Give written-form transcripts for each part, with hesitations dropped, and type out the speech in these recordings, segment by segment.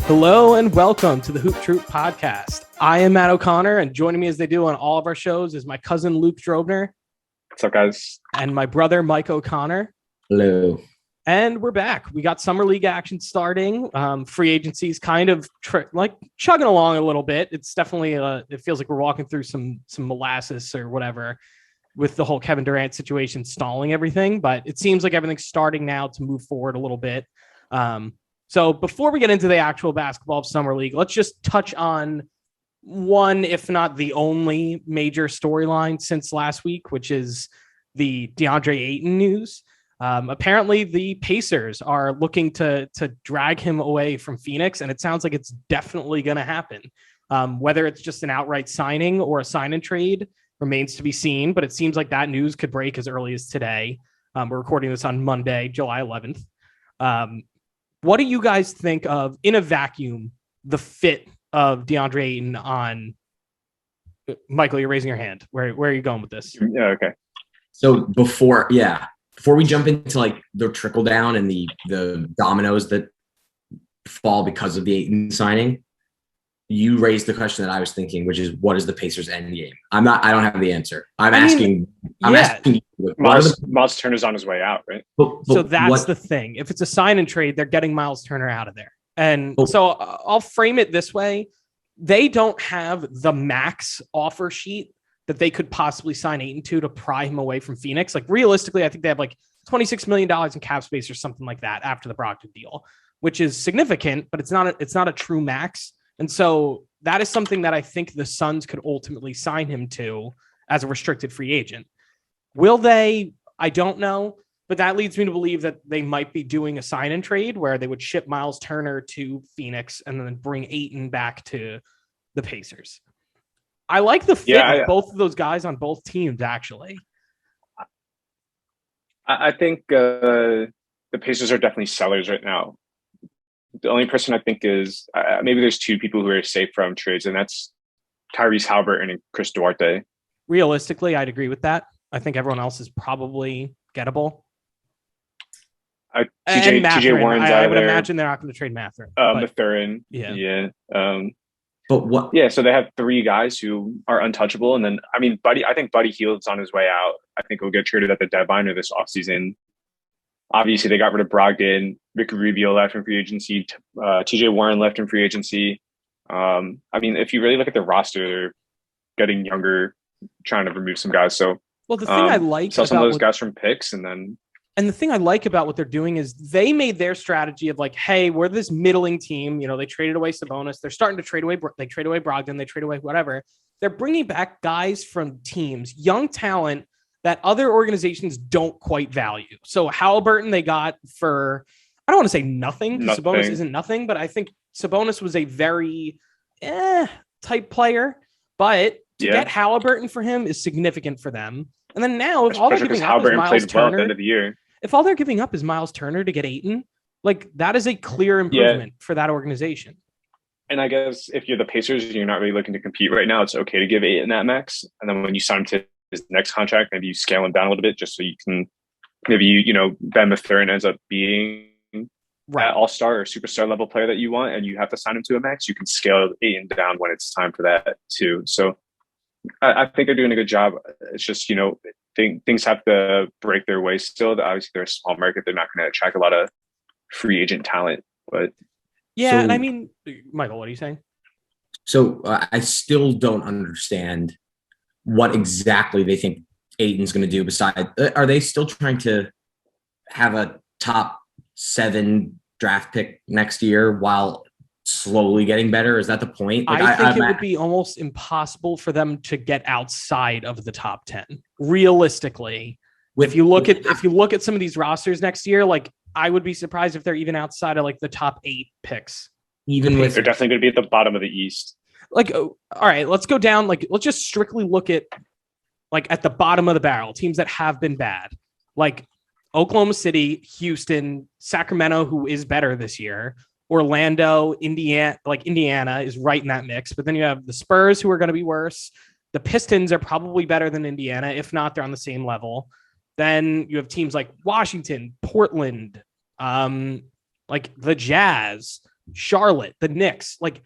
Hello and welcome to the Hoop Troop podcast. I am Matt O'Connor, and joining me as they do on all of our shows is my cousin Luke Drobner. What's up, guys? And my brother Mike O'Connor. Hello. And we're back. We got summer league action starting. Free agency's kind of chugging along a little bit. It's definitely it feels like we're walking through some molasses or whatever with the whole Kevin Durant situation stalling everything. But it seems like everything's starting now to move forward a little bit. So before we get into the actual basketball of summer league, let's just touch on one, if not the only major storyline since last week, which is the Deandre Ayton news. Apparently the Pacers are looking to drag him away from Phoenix, and it sounds like it's definitely going to happen. Whether it's just an outright signing or a sign and trade remains to be seen, but it seems like that news could break as early as today. We're recording this on Monday, July 11th. What do you guys think of, in a vacuum, the fit of Deandre Ayton on Michael? You're raising your hand. Where are you going with this? Yeah, okay. So before we jump into like the trickle down and the dominoes that fall because of the Ayton signing, you raised the question that I was thinking, which is, what is the Pacers' end game? I don't have the answer. I'm asking you. Miles Turner's on his way out, right? So that's the thing. If it's a sign and trade, they're getting Miles Turner out of there. And so I'll frame it this way. They don't have the max offer sheet that they could possibly sign Ayton to pry him away from Phoenix. Like realistically, I think they have like $26 million in cap space or something like that after the Brogdon deal, which is significant, but it's not a true max. And so that is something that I think the Suns could ultimately sign him to as a restricted free agent. Will they? I don't know, but that leads me to believe that they might be doing a sign and trade where they would ship Miles Turner to Phoenix and then bring Ayton back to the Pacers. I like the fit of both of those guys on both teams, actually. I think the Pacers are definitely sellers right now. The only person I think is maybe there's two people who are safe from trades, and that's Tyrese Haliburton and Chris Duarte. Realistically, I'd agree with that. I think everyone else is probably gettable. TJ Warren's out I of would there. imagine they're not going to trade Mathurin. Mathurin. Yeah. But what? Yeah, so they have three guys who are untouchable. And then, I think Buddy Hield's on his way out. I think he'll get traded at the deadline or this offseason. Obviously, they got rid of Brogdon. Ricky Rubio left in free agency. TJ Warren left in free agency. If you really look at the roster, they're getting younger, trying to remove some guys. So, well, the thing I like sell some of those guys from picks, and the thing I like about what they're doing is they made their strategy of like, hey, we're this middling team. You know, they traded away Sabonis. They're starting to trade away. They trade away Brogdon. They trade away whatever. They're bringing back guys from teams, young talent that other organizations don't quite value. So Haliburton they got for, I don't want to say nothing. Sabonis isn't nothing, but I think Sabonis was a very type player. But to get Haliburton for him is significant for them. And then now, if all they're giving up is Miles Turner, at the end of the year. If all they're giving up is Miles Turner to get Ayton, like that is a clear improvement for that organization. And I guess if you're the Pacers, you're not really looking to compete right now. It's okay to give Ayton that max, and then when you sign him to his next contract, maybe you scale him down a little bit just so you can Ben Mathurin ends up being that all-star or superstar level player that you want, and you have to sign him to a max. You can scale Ayton down when it's time for that too. So I think they're doing a good job. It's just, things have to break their way still. Obviously, they're a small market. They're not going to attract a lot of free agent talent. But and I mean, Michael, what are you saying? So I still don't understand what exactly they think Ayton's going to do. Besides, are they still trying to have a top 7 draft pick next year while slowly getting better? Is that the point? Like, I think it would be almost impossible for them to get outside of the top 10. Realistically, if you look at some of these rosters next year, like I would be surprised if they're even outside of like the top 8 picks. Even with they're definitely going to be at the bottom of the East. Like, all right, let's go down. Like, let's just strictly look at like at the bottom of the barrel, teams that have been bad, like Oklahoma City, Houston, Sacramento, who is better this year, Orlando, Indiana. Like Indiana is right in that mix, but then you have the Spurs, who are going to be worse. The Pistons are probably better than Indiana. If not, they're on the same level. Then you have teams like Washington, Portland, like the Jazz, Charlotte, the Knicks, like,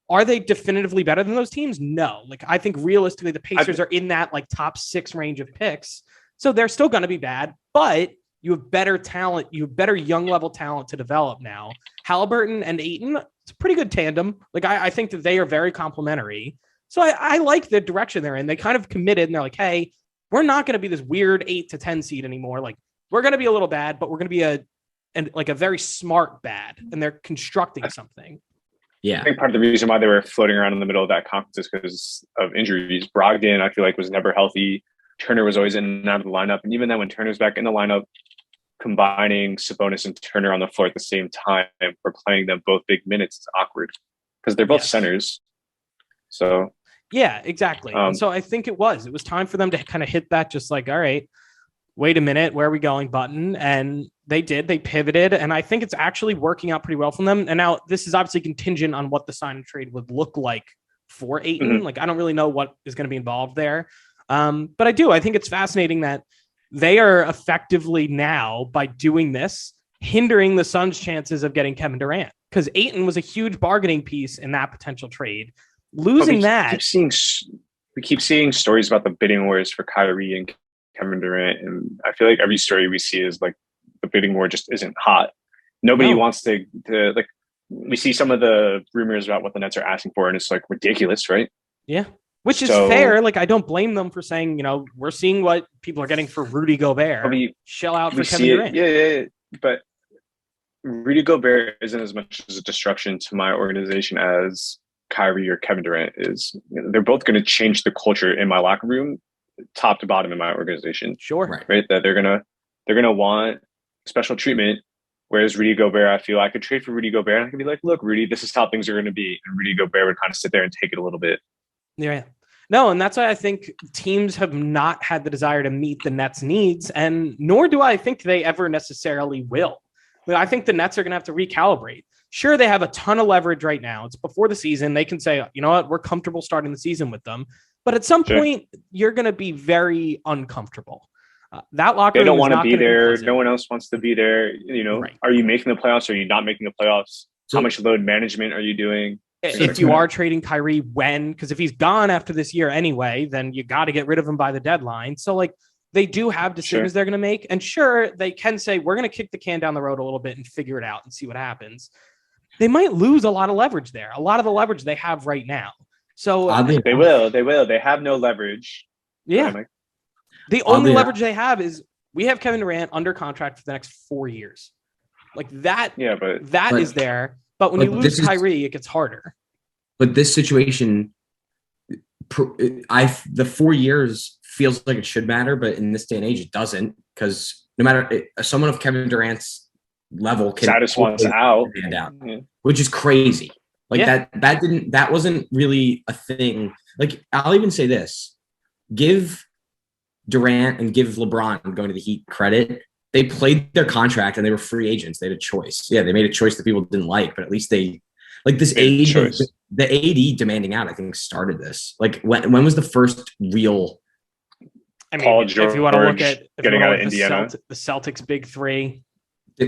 are they definitively better than those teams? No. Like, I think realistically, the Pacers are in that like top 6 range of picks. So they're still going to be bad, but you have better talent. You have better young level talent to develop now. Halliburton and Ayton, it's a pretty good tandem. Like, I think that they are very complementary. So I like the direction they're in. They kind of committed and they're like, hey, we're not going to be this weird 8 to 10 seed anymore. Like, we're going to be a little bad, but we're going to be a very smart bad. And they're constructing something. Yeah. I think part of the reason why they were floating around in the middle of that conference is because of injuries. Brogdon, I feel like, was never healthy. Turner was always in and out of the lineup. And even then, when Turner's back in the lineup, combining Sabonis and Turner on the floor at the same time for playing them both big minutes is awkward because they're both centers. So, yeah, exactly. And so I think it was time for them to kind of hit that, just like, all right, wait a minute, where are we going button? And they pivoted. And I think it's actually working out pretty well for them. And now this is obviously contingent on what the sign and trade would look like for Ayton. Mm-hmm. Like, I don't really know what is going to be involved there. But I think it's fascinating that they are effectively now, by doing this, hindering the Suns' chances of getting Kevin Durant, because Ayton was a huge bargaining piece in that potential trade. Losing that. We keep seeing stories about the bidding wars for Kyrie and Kevin Durant, and I feel like every story we see is like the bidding war just isn't hot. Nobody wants to like. We see some of the rumors about what the Nets are asking for, and it's like ridiculous, right? Yeah, which is fair. Like, I don't blame them for saying, we're seeing what people are getting for Rudy Gobert. Shell out for Kevin Durant. Yeah, but Rudy Gobert isn't as much as a destruction to my organization as Kyrie or Kevin Durant is. They're both going to change the culture in my locker room, top to bottom in my organization. Sure. Right. That they're gonna want special treatment. Whereas Rudy Gobert, I feel I could trade for Rudy Gobert and I could be like, look, Rudy, this is how things are going to be. And Rudy Gobert would kind of sit there and take it a little bit. Yeah. No, and that's why I think teams have not had the desire to meet the Nets' needs, and nor do I think they ever necessarily will. But I think the Nets are going to have to recalibrate. Sure, they have a ton of leverage right now. It's before the season. They can say, you know what, we're comfortable starting the season with them. But at some point, you're going to be very uncomfortable. That locker room, they don't want to be there. No one else wants to be there. Right. Are you making the playoffs? Or are you not making the playoffs? How much load management are you doing? If you are trading Kyrie, because if he's gone after this year anyway, then you got to get rid of him by the deadline. So like, they do have decisions they're going to make. And sure, they can say, we're going to kick the can down the road a little bit and figure it out and see what happens. They might lose a lot of leverage there. A lot of the leverage they have right now. So they will. They have no leverage. Yeah. The only leverage they have is we have Kevin Durant under contract for the next 4 years. Like that. Yeah, but is there. But when you lose Kyrie, it gets harder. But this situation, the 4 years feels like it should matter, but in this day and age, it doesn't, because no matter someone of Kevin Durant's level can wants out, which is crazy. Like that wasn't really a thing. Like, I'll even say this: give Durant and give LeBron, going to the Heat, credit. They played their contract and they were free agents. They had a choice. Yeah, they made a choice that people didn't like, but at least they this age. The AD demanding out, I think, started this. Like, when was the first real? I mean, Paul George, if you want to look at getting out of Indiana, the Celtics' big three.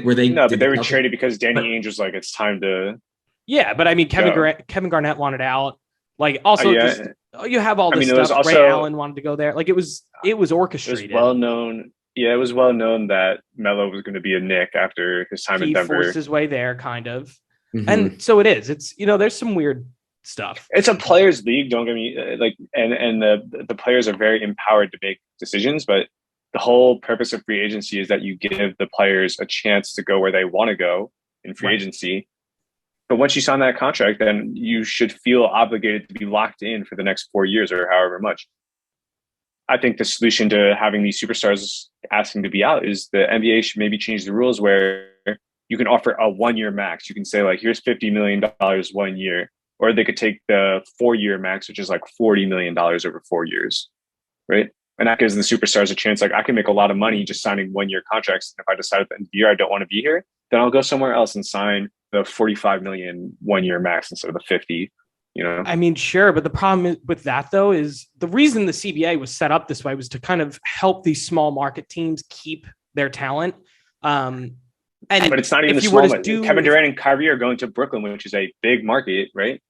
Were they? No, but they were traded because Danny Ainge was like, it's time to. Yeah, but I mean, Kevin Garnett wanted out. Like, also, you have all this stuff. Also, Ray Allen wanted to go there. Like, it was orchestrated. It was well known. Yeah, it was well known that Melo was going to be a Knick after his time in Denver. He forced his way there, kind of. Mm-hmm. And so it is. It's, there's some weird stuff. It's a players' league. Don't get me and the players are very empowered to make decisions. But the whole purpose of free agency is that you give the players a chance to go where they want to go in free agency. But once you sign that contract, then you should feel obligated to be locked in for the next 4 years or however much. I think the solution to having these superstars asking to be out is the NBA should maybe change the rules where you can offer a 1 year max. You can say, like, here's $50 million 1 year, or they could take the 4 year max, which is like $40 million over 4 years. Right. And that gives the superstars a chance. Like, I can make a lot of money just signing 1 year contracts. If I decide at the end of the year I don't want to be here, then I'll go somewhere else and sign the 45 million 1 year max instead of the 50. I mean, sure. But the problem with that, though, is the reason the CBA was set up this way was to kind of help these small market teams keep their talent. But it's not even the small market. Kevin Durant and Kyrie are going to Brooklyn, which is a big market, right?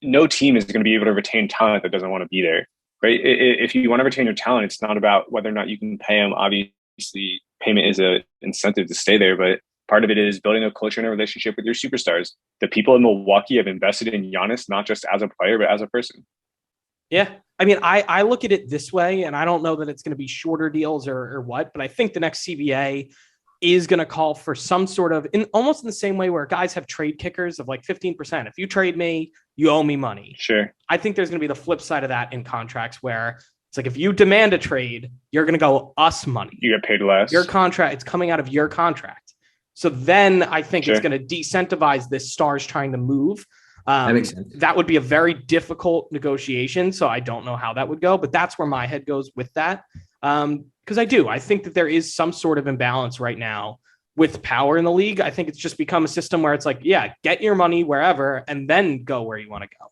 No team is going to be able to retain talent that doesn't want to be there, right? If you want to retain your talent, it's not about whether or not you can pay them. Obviously, payment is an incentive to stay there, but part of it is building a culture and a relationship with your superstars. The people in Milwaukee have invested in Giannis, not just as a player, but as a person. Yeah. I mean, I look at it this way, and I don't know that it's going to be shorter deals or what, but I think the next CBA is going to call for some sort of, almost in the same way where guys have trade kickers of like 15%. If you trade me, you owe me money. Sure. I think there's going to be the flip side of that in contracts where it's like, if you demand a trade, you're going to go us money. You get paid less. Your contract, it's coming out of your contract. So then I think Sure. it's going to decentivize this stars trying to move. That makes sense. That would be a very difficult negotiation. So I don't know how that would go, but that's where my head goes with that. Because I think that there is some sort of imbalance right now with power in the league. I think it's just become a system where it's like, yeah, get your money wherever and then go where you want to go.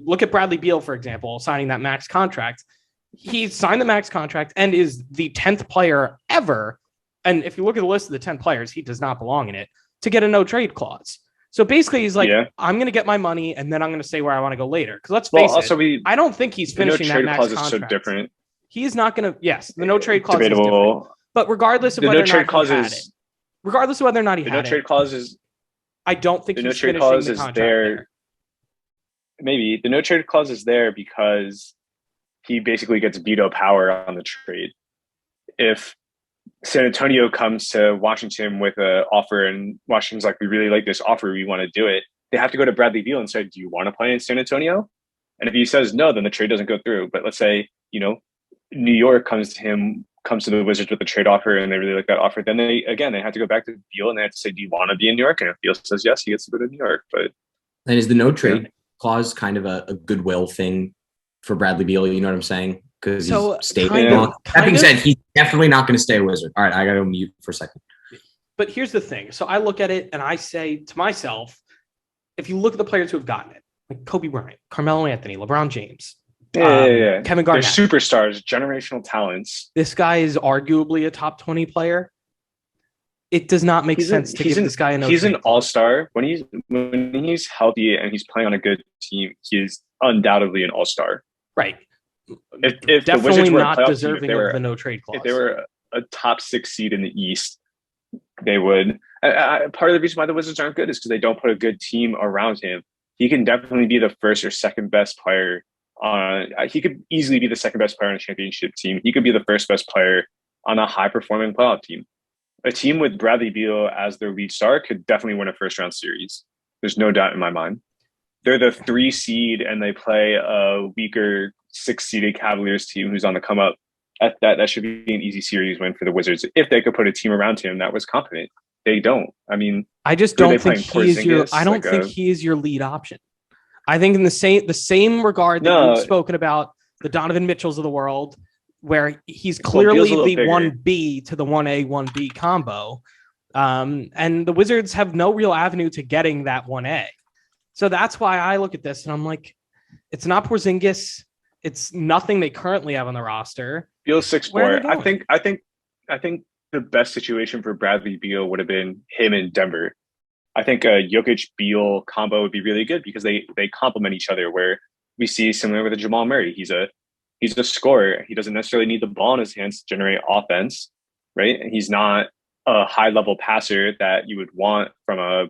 Look at Bradley Beal, for example, signing that max contract. He signed the max contract and is the 10th player ever. And if you look at the list of the 10 players, he does not belong in it, to get a no trade clause. So basically he's like, I'm going to get my money and then I'm going to say where I want to go later. Because let's face it, I don't think he's finishing that max contract. The no trade clause is so different. He is not going to, the no trade clause is different. But regardless of whether or not he had it, regardless of whether or not he had it, the no trade clause is, I don't think he's finishing the contract there. Maybe the no trade clause is there because he basically gets veto power on the trade. If San Antonio comes to Washington with an offer and Washington's like, we really like this offer, we want to do it, they have to go to Bradley Beal and say, do you want to play in San Antonio? And if he says no, then the trade doesn't go through. But let's say, New York comes to the Wizards with a trade offer and they really like that offer, then they have to go back to Beal and they have to say, do you want to be in New York? And if Beal says yes, he gets to go to New York. But and is the no trade clause kind of a goodwill thing for Bradley Beal? You know what I'm saying? Because he's stayed long. That being said, he's definitely not going to stay a Wizard. All right, I got to mute for a second. But here's the thing. So I look at it and I say to myself, if you look at the players who have gotten it, like Kobe Bryant, Carmelo Anthony, LeBron James, Kevin Garnett. They're superstars, generational talents. This guy is arguably a top 20 player. It does not make sense to give this guy a no. He's an all-star. When he's healthy and he's playing on a good team, he is undoubtedly an all-star. Right. If definitely the Wizards were not deserving of the no trade clause. If they were a top 6 seed in the East, they would. Part of the reason why the Wizards aren't good is because they don't put a good team around him. He can definitely be the first or second best player on. He could easily be the second best player on a championship team. He could be the first best player on a high performing playoff team. A team with Bradley Beal as their lead star could definitely win a first round series. There's no doubt in my mind. They're the 3 seed and they play a weaker 6 seeded Cavaliers team who's on the come up. That should be an easy series win for the Wizards if they could put a team around him that was competent. They don't. I mean, I just don't think he is your. I don't think he is your lead option. I think in the same regard that you've spoken about the Donovan Mitchells of the world, where he's clearly the 1B to the 1A 1B combo, and the Wizards have no real avenue to getting that 1A. So that's why I look at this and I'm like, it's not Porzingis. It's nothing they currently have on the roster. Beal's 6'4". I think the best situation for Bradley Beal would have been him in Denver. I think a Jokic-Beal combo would be really good because they complement each other. Where we see similar with Jamal Murray, he's a scorer. He doesn't necessarily need the ball in his hands to generate offense, right? And he's not a high-level passer that you would want from a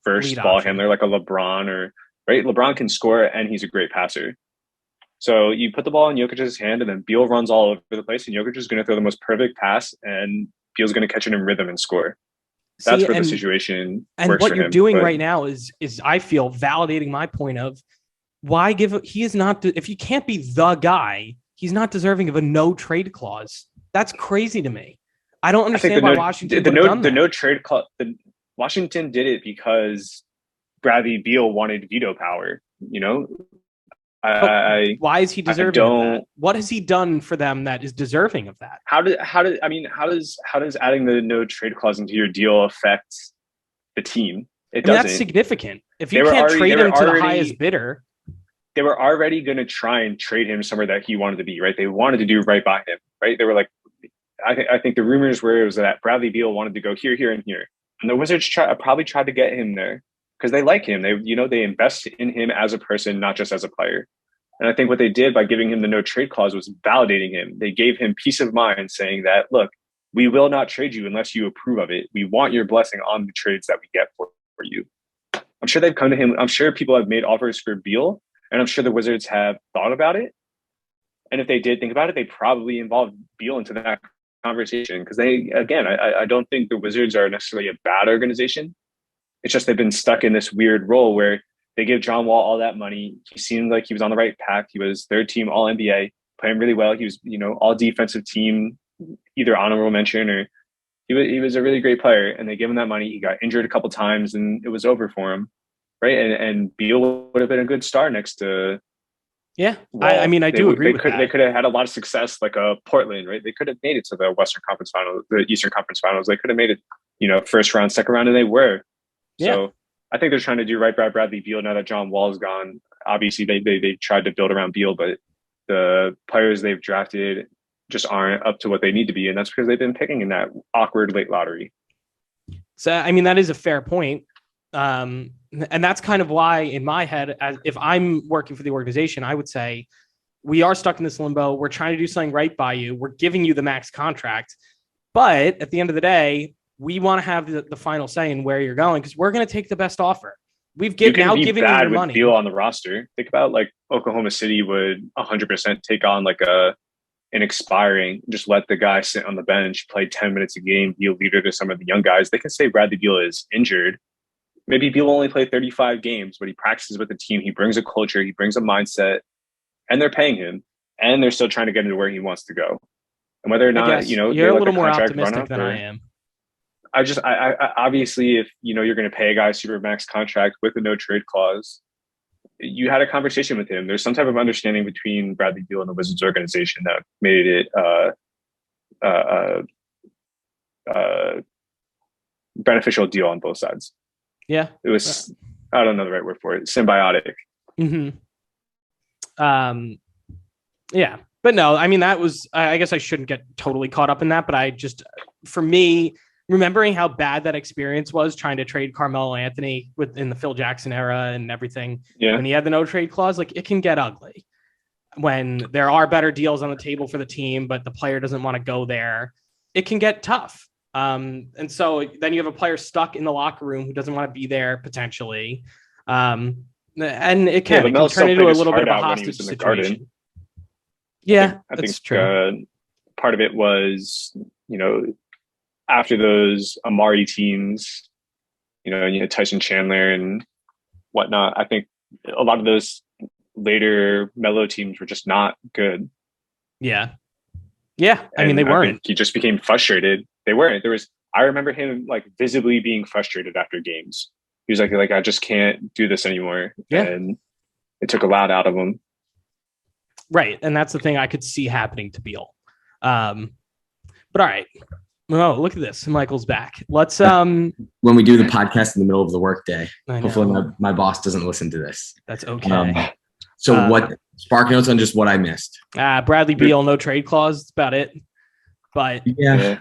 first ball handler like a LeBron right? LeBron can score and he's a great passer. So you put the ball in Jokic's hand and then Beal runs all over the place and Jokic is going to throw the most perfect pass and Beal's going to catch it in rhythm and score. That's where the situation and works what for you're him. doing right now is I feel validating my point of why he is not, if he can't be the guy, he's not deserving of a no trade clause. That's crazy to me. I don't understand why Washington the no trade clause. Washington did it because Bradley Beal wanted veto power. Why is he deserving of that? What has he done for them that is deserving of that? How does adding the no trade clause into your deal affect the team? That's significant. If you can't trade him to the highest bidder, they were already going to try and trade him somewhere that he wanted to be. Right? They wanted to do right by him. Right? They were like, I think the rumors were it was that Bradley Beal wanted to go here, here, and here, and the Wizards probably tried to get him there because they like him. They invest in him as a person, not just as a player. And I think what they did by giving him the no trade clause was validating him. They gave him peace of mind, saying that, look, we will not trade you unless you approve of it. We want your blessing on the trades that we get for you. I'm sure they've come to him. I'm sure people have made offers for Beal, and I'm sure the Wizards have thought about it. And if they did think about it, they probably involved Beal into that conversation because I don't think the Wizards are necessarily a bad organization. It's just they've been stuck in this weird role where they give John Wall all that money. He seemed like he was on the right path. He was third team All NBA, playing really well. He was, all defensive team, either honorable mention or he was a really great player. And they gave him that money. He got injured a couple times, and it was over for him, right? And Beal would have been a good star next to. Yeah, I do agree with that. They could have had a lot of success, like Portland, right? They could have made it to the Western Conference Finals, the Eastern Conference Finals. They could have made it, first round, second round, and they were. Yeah. So I think they're trying to do right by Bradley Beal now that John Wall is gone. Obviously, they tried to build around Beal, but the players they've drafted just aren't up to what they need to be, and that's because they've been picking in that awkward late lottery. So, that is a fair point. And that's kind of why in my head, if I'm working for the organization, I would say we are stuck in this limbo. We're trying to do something right by you. We're giving you the max contract. But at the end of the day, we want to have the final say in where you're going because we're going to take the best offer. We've given you your money. Beal on the roster. Think about Oklahoma City would 100% take on an expiring, just let the guy sit on the bench, play 10 minutes a game, be a leader to some of the young guys. They can say Bradley Beal is injured. Maybe Beal only played 35 games, but he practices with the team. He brings a culture. He brings a mindset, and they're paying him, and they're still trying to get him to where he wants to go. And whether or not, you're a little more optimistic than I am. I obviously, if you're going to pay a guy a super max contract with a no trade clause, you had a conversation with him. There's some type of understanding between Bradley Beal and the Wizards organization that made it beneficial deal on both sides. Yeah, it was. I don't know the right word for it. Symbiotic. Mm-hmm. Yeah, but no, that was. I guess I shouldn't get totally caught up in that, but for me, remembering how bad that experience was trying to trade Carmelo Anthony in the Phil Jackson era and everything. Yeah. When he had the no trade clause, it can get ugly when there are better deals on the table for the team, but the player doesn't want to go there. It can get tough. And so then you have a player stuck in the locker room who doesn't want to be there potentially. And it can turn into a little bit of a hostage situation. Yeah, I think true. Part of it was, after those Amari teams, and you had Tyson Chandler and whatnot, I think a lot of those later Melo teams were just not good. Yeah. Yeah. They weren't. He just became frustrated. They weren't. I remember him visibly being frustrated after games. He was like, I just can't do this anymore. Yeah. And it took a lot out of him. Right. And that's the thing I could see happening to Beal. But all right. Oh, look at this. Michael's back. Let's when we do the podcast in the middle of the workday. Hopefully my boss doesn't listen to this. That's okay. So what spark notes on just what I missed? Bradley Beal, no trade clause. That's about it. But yeah.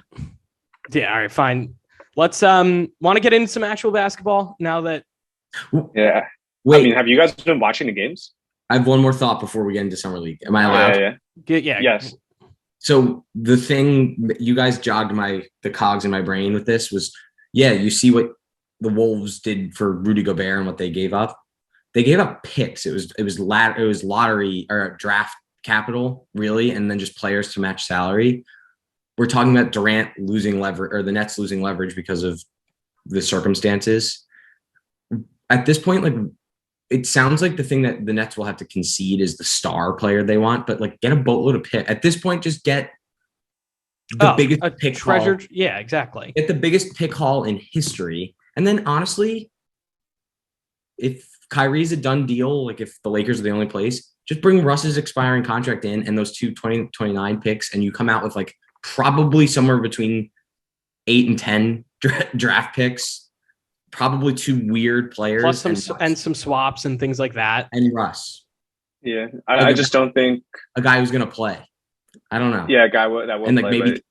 Yeah, all right, fine. Let's want to get into some actual basketball now that. Yeah. Wait, have you guys been watching the games? I have one more thought before we get into summer league. Am I allowed? Yeah. Yes. So the thing you guys jogged the cogs in my brain with this was, you see what the Wolves did for Rudy Gobert and what they gave up. They gave up picks. It was lottery or draft capital really, and then just players to match salary. We're talking about Durant losing leverage or the Nets losing leverage because of the circumstances. At this point, it sounds like the thing that the Nets will have to concede is the star player they want, but get a boatload of pick. At this point, just get the biggest pick treasured haul. Yeah, exactly. Get the biggest pick haul in history. And then honestly, if Kyrie's a done deal, if the Lakers are the only place, just bring Russ's expiring contract in and those 2029 picks, and you come out with probably somewhere between 8 and 10 draft picks, probably 2 weird players, plus some swaps and things like that, and Russ. Yeah, I just don't think a guy who's going to play. I don't know. Yeah, a guy that will play. Maybe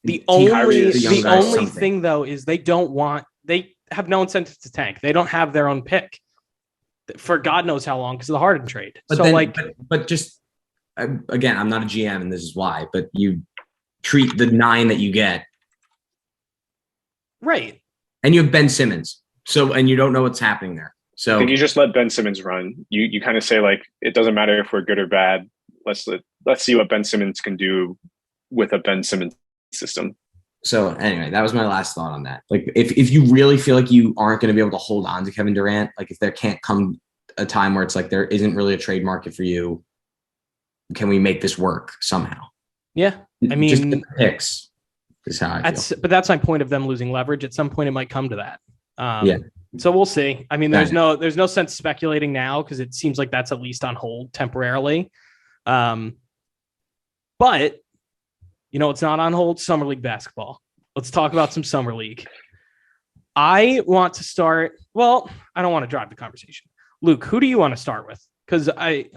The Tyrese, only something. thing though is they have no incentive to tank. They don't have their own pick for God knows how long because of the Harden trade. But so then, but just again, I'm not a GM, and this is why. But you treat the 9 that you get right, and you have Ben Simmons. So, and you don't know what's happening there. So I think you just let Ben Simmons run. You kind of say like, it doesn't matter if we're good or bad. Let's see what Ben Simmons can do with a Ben Simmons system. So anyway, that was my last thought on that. Like, if you really feel like you aren't going to be able to hold on to Kevin Durant, like if there can't come a time where it's like there isn't really a trade market for you, can we make this work somehow? Yeah, I mean, just the picks is how I feel. But that's my point of them losing leverage. At some point, it might come to that. Yeah. So we'll see. I mean, there's no sense speculating now because it seems like that's at least on hold temporarily. But it's not on hold. Summer League basketball. Let's talk about some Summer League. I want to start. Well, I don't want to drive the conversation. Luke, who do you want to start with? Because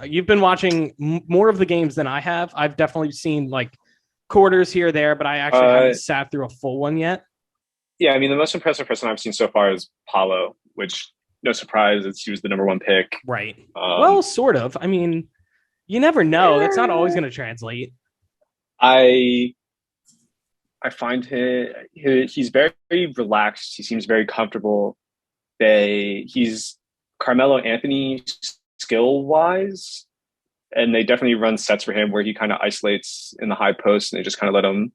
you've been watching more of the games than I have. I've definitely seen like quarters here or there, but I actually haven't sat through a full one yet. Yeah, I mean, the most impressive person I've seen so far is Paolo, which no surprise, he was the number 1 pick. Right. Well, sort of. I mean, you never know. That's not always going to translate. I find he's very relaxed. He seems very comfortable. He's Carmelo Anthony skill wise, and they definitely run sets for him where he kind of isolates in the high post, and they just kind of let him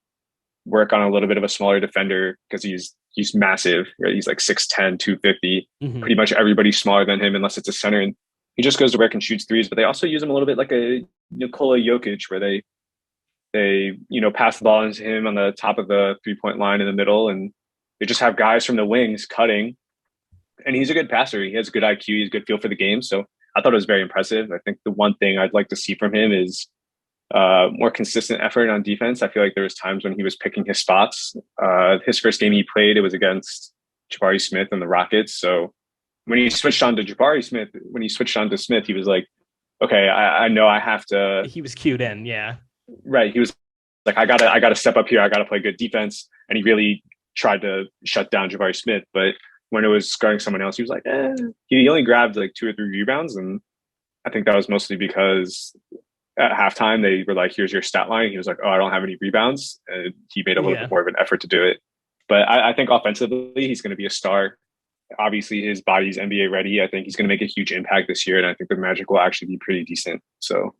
work on a little bit of a smaller defender because he's massive. Right? He's like 6'10", 250. Mm-hmm. Pretty much everybody's smaller than him unless it's a center, and he just goes to work and shoots threes. But they also use him a little bit like a Nikola Jokic, where they pass the ball into him on the top of the 3-point line in the middle, and they just have guys from the wings cutting. And he's a good passer. He has good IQ. He's a good feel for the game. So I thought it was very impressive. I think the one thing I'd like to see from him is more consistent effort on defense. I feel like there was times when he was picking his spots. His first game he played, it was against Jabari Smith and the Rockets. So when he switched on to Smith, he was like, okay, I know I have to. He was cued in. Yeah. Right. He was like, I gotta step up here. I gotta play good defense. And he really tried to shut down Jabari Smith. But when it was guarding someone else, he was like, he only grabbed like 2 or 3 rebounds. And I think that was mostly because at halftime, they were like, here's your stat line. He was like, oh, I don't have any rebounds. And he made a little bit more of an effort to do it. But I think offensively, he's going to be a star. Obviously, his body's NBA ready. I think he's going to make a huge impact this year. And I think the Magic will actually be pretty decent. So,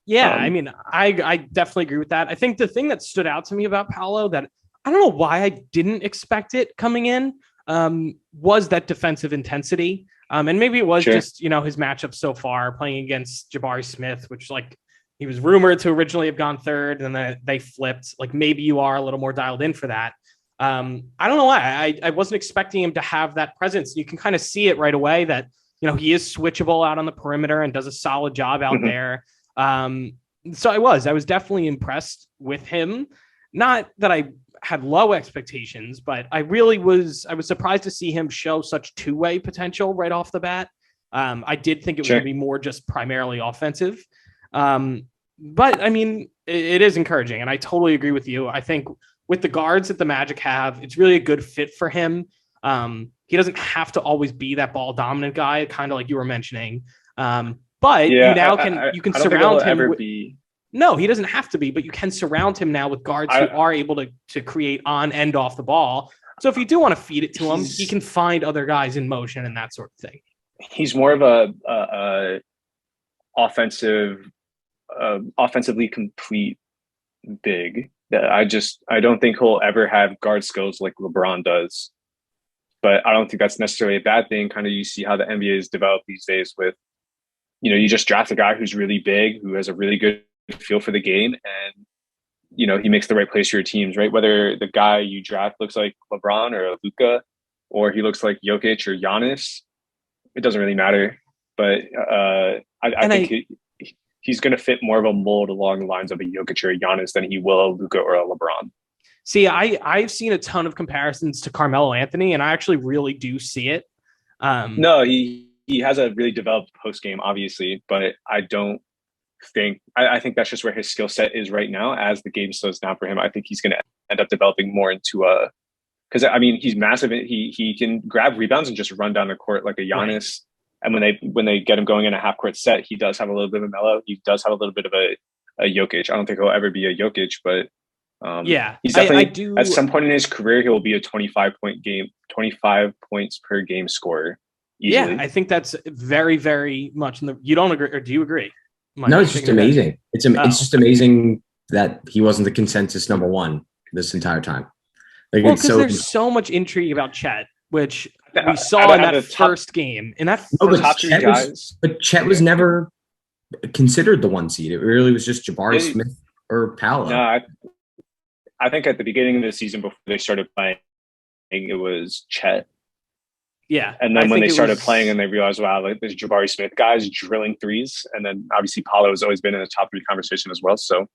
yeah, I mean, I definitely agree with that. I think the thing that stood out to me about Paolo that I don't know why I didn't expect it coming in was that defensive intensity. And maybe it was just, his matchup so far playing against Jabari Smith, which like he was rumored to originally have gone third and then they flipped. Like maybe you are a little more dialed in for that. I don't know why. I wasn't expecting him to have that presence. You can kind of see it right away that, he is switchable out on the perimeter and does a solid job out there. So I was definitely impressed with him. Not that I had low expectations, but I was surprised to see him show such two-way potential right off the bat. I did think it was going to be more just primarily offensive. But I mean, it is encouraging. And I totally agree with you. I think with the guards that the Magic have, it's really a good fit for him. He doesn't have to always be that ball dominant guy, kind of like you were mentioning. But you can surround him. No, he doesn't have to be, but you can surround him now with guards who are able to create on and off the ball. So if you do want to feed it to him, he can find other guys in motion and that sort of thing. He's more of a offensively complete big. I don't think he'll ever have guard skills like LeBron does. But I don't think that's necessarily a bad thing. Kind of you see how the NBA is developed these days with, you just draft a guy who's really big, who has a really good feel for the game, and he makes the right plays for your teams, right? Whether the guy you draft looks like LeBron or Luka, or he looks like Jokic or Giannis, it doesn't really matter. But I think he's going to fit more of a mold along the lines of a Jokic or a Giannis than he will a Luka or a LeBron. See, I've seen a ton of comparisons to Carmelo Anthony, and I actually really do see it. No, he has a really developed post game, obviously, but I think that's just where his skill set is right now. As the game slows down for him, I think he's going to end up developing more into a, because I mean he's massive. He can grab rebounds and just run down the court like a Giannis. Right. And when they get him going in a half court set, he does have a little bit of a Melo. He does have a little bit of a Jokic. I don't think he'll ever be a Jokic, but he's definitely at some point in his career he'll be a 25 points per game scorer. Easily. Yeah, I think that's very, very much. You don't agree, or do you agree? No, it's just amazing. It's just amazing that he wasn't the consensus number one this entire time. Like, well, because there's so much intrigue about Chet, which we saw in that first game. In that but Chet was never considered the one seed. It really was just Jabari Smith or Paolo. No, I think at the beginning of the season before they started playing, it was Chet. Yeah. And then when they started playing and they realized, wow, like this Jabari Smith guy's drilling threes. And then obviously Paolo has always been in the top 3 conversation as well. So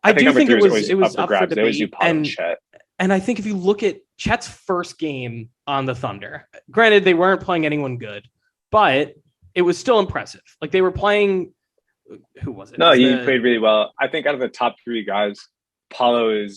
I do think it was up for debate. Chet. And I think if you look at Chet's first game on the Thunder, granted they weren't playing anyone good, but it was still impressive. Like they were playing, who was it? No, he played really well. I think out of the top 3 guys, Paolo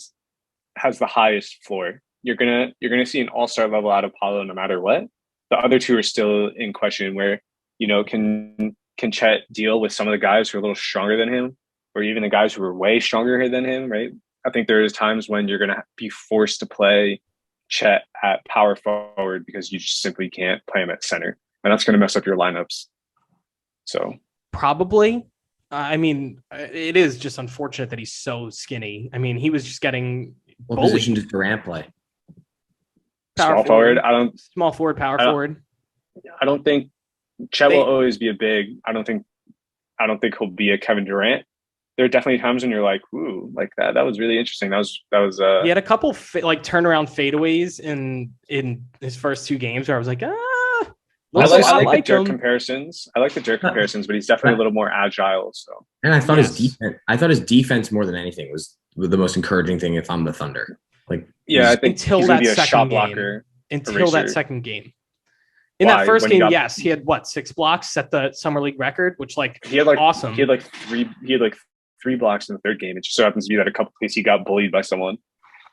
has the highest floor. You're gonna see an all-star level out of Paolo no matter what. The other 2 are still in question. Where can Chet deal with some of the guys who are a little stronger than him, or even the guys who are way stronger than him? Right. I think there is times when you're gonna be forced to play Chet at power forward because you just simply can't play him at center, and that's gonna mess up your lineups. So probably. I mean, it is just unfortunate that he's so skinny. I mean, he was just getting. What position does Durant play? Small forward. Small forward, power forward. I don't think Chet will always be a big. I don't think he'll be a Kevin Durant. There are definitely times when you're like, ooh, like that. That was really interesting. That was. He had a couple turnaround fadeaways in his first 2 games where I was like, I like the Dirk comparisons. I like the Dirk comparisons, but he's definitely a little more agile. So. And I thought his defense more than anything was the most encouraging thing if I'm the Thunder. Like, yeah, I think until that second game. Until that second game. In that first game, yes, he had 6 blocks, set the summer league record, which he had awesome. He had 3 blocks in the third game. It just so happens to be that a couple places he got bullied by someone.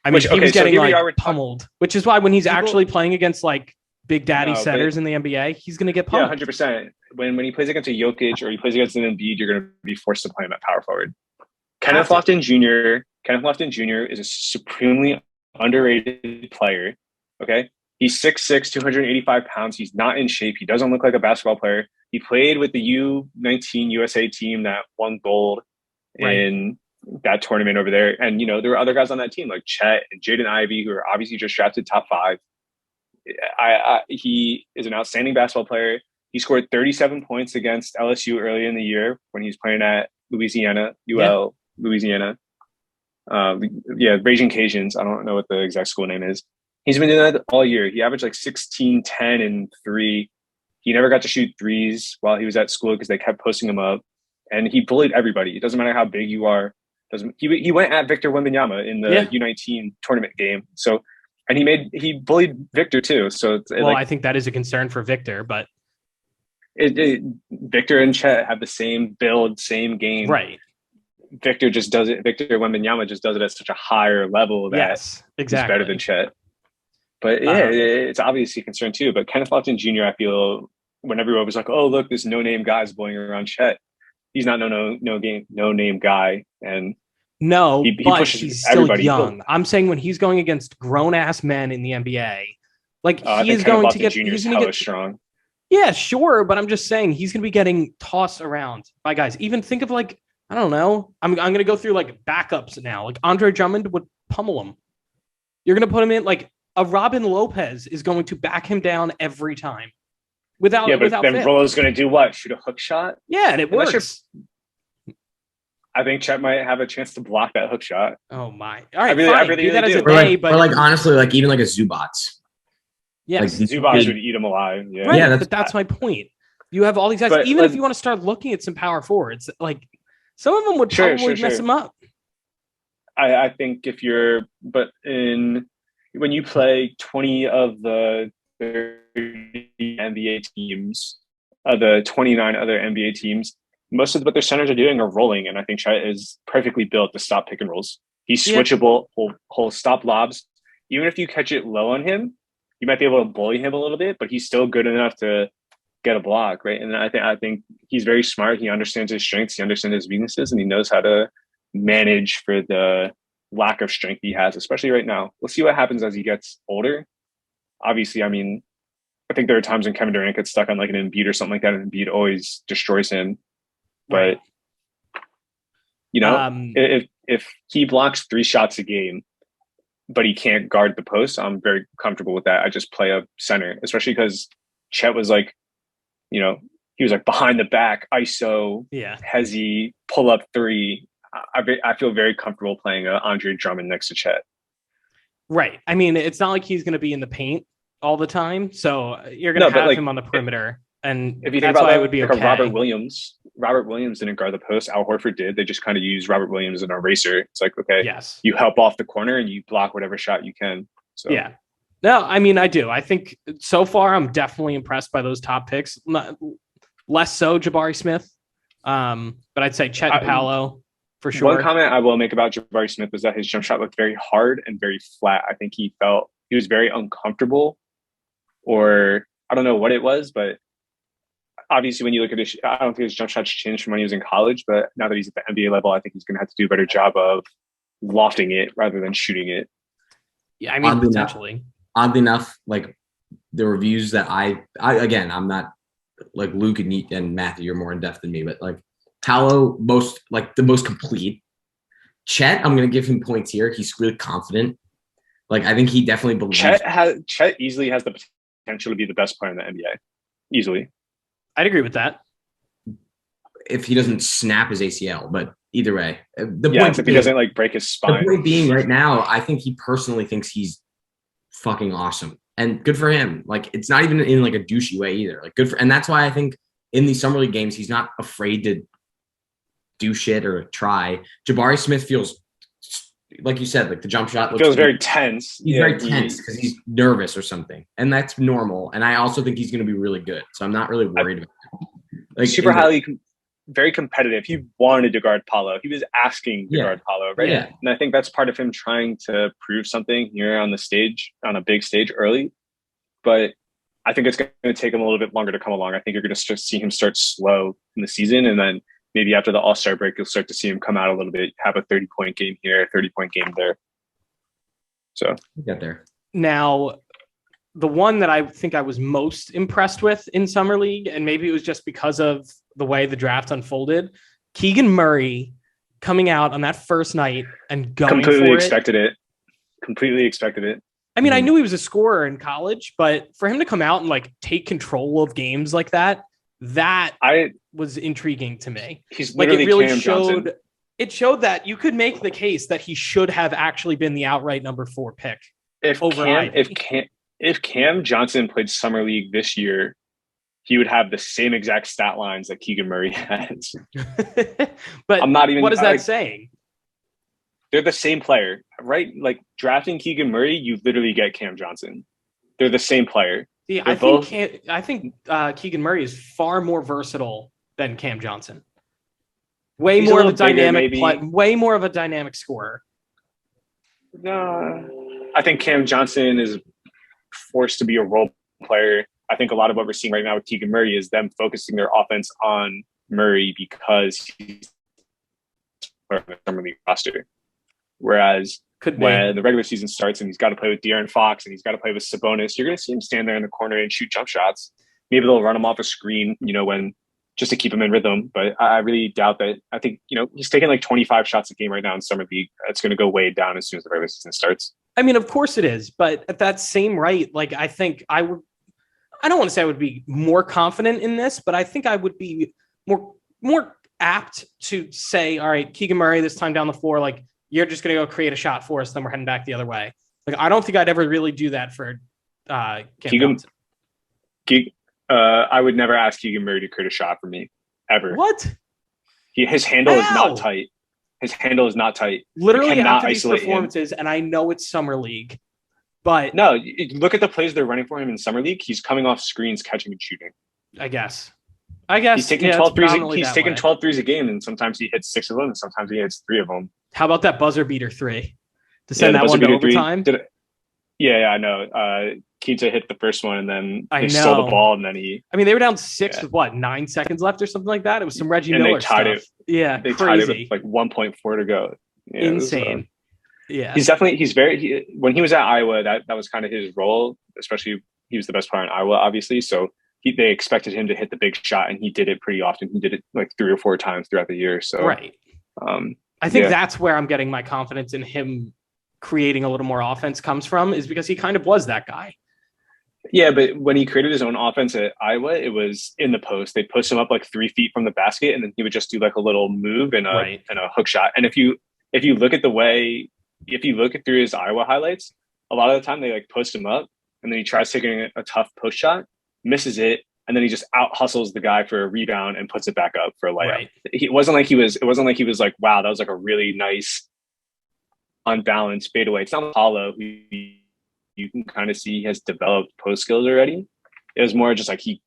I mean, he was getting pummeled, which is why when he's actually playing against big daddy setters in the NBA, he's going to get pummeled. Yeah, 100%. When he plays against a Jokic or he plays against an Embiid, you're going to be forced to play him at power forward. Kenneth Lofton Jr. is a supremely underrated player. Okay. He's 6'6", 285 pounds. He's not in shape. He doesn't look like a basketball player. He played with the U19 USA team that won gold in that tournament over there. And, there were other guys on that team like Chet and Jaden Ivey, who are obviously just drafted top 5. He is an outstanding basketball player. He scored 37 points against LSU early in the year when he was playing at Louisiana. Raging Cajuns. I don't know what the exact school name is. He's been doing that all year. He averaged 16, 10, and 3. He never got to shoot threes while he was at school because they kept posting him up. And he bullied everybody. It doesn't matter how big you are. He went at Victor Wembanyama in the U19 tournament game. So, and he bullied Victor too. So I think that is a concern for Victor, but Victor and Chet have the same build, same game. Right. Victor just does it. Victor Wembanyama just does it at such a higher level that he's better than Chet. But it's obviously a concern too. But Kenneth Lofton Jr., I feel when everyone was like, "Oh, look, this no-name guy is bullying around Chet." He's not no-name guy, and he pushes he's everybody. Still young. I'm saying when he's going against grown-ass men in the NBA, he is going to get. He's going to get strong. Yeah, sure, but I'm just saying he's going to be getting tossed around by guys. Even think of I don't know. I'm going to go through backups now. Andre Drummond would pummel him. You're going to put him in a Robin Lopez is going to back him down every time. Without then Rolo's going to do what? Shoot a hook shot? Yeah, and it works. I think Chet might have a chance to block that hook shot. Oh my! All right, I really do that as a day, but honestly, even a Zubats. Yes, Zubats would eat him alive. Yeah, right, but that's my point. You have all these guys. But, even if you want to start looking at some power forwards, some of them would probably mess them up. I think when you play 20 of the 30 NBA teams, the 29 other NBA teams, most of what their centers are doing are rolling, and I think Chet is perfectly built to stop pick and rolls. He's switchable. He'll stop lobs. Even if you catch it low on him, you might be able to bully him a little bit, but he's still good enough to get a block, right? And I think he's very smart. He understands his strengths, he understands his weaknesses, and he knows how to manage for the lack of strength he has, especially right now. We'll see what happens as he gets older. Obviously, I mean, I think there are times when Kevin Durant gets stuck on like an Embiid or something like that, and Embiid always destroys him. But you know, if he blocks 3 shots a game, but he can't guard the post, I'm very comfortable with that. I just play a center, especially because Chet was like, you know, he was like behind the back, ISO, hezzy, pull up 3. I feel very comfortable playing Andre Drummond next to Chet. Right. I mean, it's not like he's going to be in the paint all the time, so you're going to have him on the perimeter. And if you think about it, would be like a Robert Williams didn't guard the post. Al Horford did. They just kind of used Robert Williams as an eraser. It's like, okay, you help off the corner and you block whatever shot you can. So yeah. No, I mean, I do. I think so far I'm definitely impressed by those top picks. Less so Jabari Smith, but I'd say Chet and Paolo for sure. One comment I will make about Jabari Smith was that his jump shot looked very hard and very flat. I think he was very uncomfortable, or I don't know what it was, but obviously when you look at his, I don't think his jump shot's changed from when he was in college, but now that he's at the NBA level, I think he's going to have to do a better job of lofting it rather than shooting it. Yeah, I mean, potentially. Oddly enough, like the reviews that again, I'm not like Luke and Matthew, you're more in depth than me, but like Paolo, the most complete. Chet, I'm going to give him points here. He's really confident. Like, I think he definitely believes. Chet easily has the potential to be the best player in the NBA. Easily. I'd agree with that. If he doesn't snap his ACL, but either way, if he doesn't like break his spine. The point being, right now, I think he personally thinks he's fucking awesome, and good for him. Like, it's not even in like a douchey way either. Like, and that's why I think in these summer league games, he's not afraid to do shit or try. Jabari Smith feels, like you said, like the jump shot feels very tense. He's very tense because he's nervous or something, and that's normal. And I also think he's going to be really good, so I'm not really worried about it. Like, very competitive. He wanted to guard Paolo. He was asking to guard Paolo, right? Yeah. And I think that's part of him trying to prove something here on the stage, on a big stage early. But I think it's going to take him a little bit longer to come along. I think you're going to see him start slow in the season, and then maybe after the All-Star break, you'll start to see him come out a little bit, have a 30-point game here, a 30-point game there. So we got there. Now, the one that I think I was most impressed with in Summer League, and maybe it was just because of the way the draft unfolded, Keegan Murray coming out on that first night and going completely for expected it. Completely expected it. I mean, I knew he was a scorer in college, but for him to come out and like take control of games like that was intriguing to me. He's literally Cam Johnson. It showed that you could make the case that he should have actually been the outright number 4 pick. If Cam Johnson played Summer League this year, he would have the same exact stat lines that Keegan Murray has. But what is that saying? They're the same player, right? Like, drafting Keegan Murray, you literally get Cam Johnson. They're the same player. See, I think Keegan Murray is far more versatile than Cam Johnson. Way more of a dynamic scorer. No, I think Cam Johnson is forced to be a role player. I think a lot of what we're seeing right now with Keegan Murray is them focusing their offense on Murray because he's part of the Summer League roster. Whereas when the regular season starts and he's got to play with De'Aaron Fox and he's got to play with Sabonis, you're going to see him stand there in the corner and shoot jump shots. Maybe they'll run him off a screen, just to keep him in rhythm. But I really doubt that. I think, he's taking like 25 shots a game right now in Summer League. It's going to go way down as soon as the regular season starts. I mean, of course it is. But at that same rate, like, I think I don't want to say I would be more confident in this, but I think I would be more apt to say, all right, Keegan Murray, this time down the floor, like, you're just going to go create a shot for us, then we're heading back the other way. Like, I don't think I'd ever really do that for Cam Johnson. I would never ask Keegan Murray to create a shot for me, ever. What? His handle is not tight. His handle is not tight. Literally after these performances, and I know it's Summer League, but... No, look at the plays they're running for him in Summer League. He's coming off screens, catching and shooting. I guess. He's taking 12 threes. He's taking 12 threes a game, and sometimes he hits 6 of them, and sometimes he hits 3 of them. How about that buzzer beater 3 to send that one to overtime? I know. Keita hit the first one, and then they stole the ball, and then they were down 6 with 9 seconds left or something like that. It was some Reggie Miller stuff. Yeah, they crazy. tied it with like 1.4 to go. Yeah, insane. When he was at Iowa, that was kind of his role. Especially, he was the best player in Iowa, obviously. So they expected him to hit the big shot, and he did it pretty often. He did it like 3 or 4 times throughout the year. So right. I think that's where I'm getting my confidence in him creating a little more offense comes from, is because he kind of was that guy. Yeah, but when he created his own offense at Iowa, it was in the post. They post him up like 3 feet from the basket, and then he would just do like a little move and a hook shot. And if you look at through his Iowa highlights, a lot of the time they like post him up, and then he tries taking a tough post shot, misses it, and then he just out hustles the guy for a rebound and puts it back up for a layup. Right. It wasn't like he was like, wow, that was like a really nice unbalanced fadeaway. It's not Apollo, who you can kind of see has developed post skills already. It was more just like he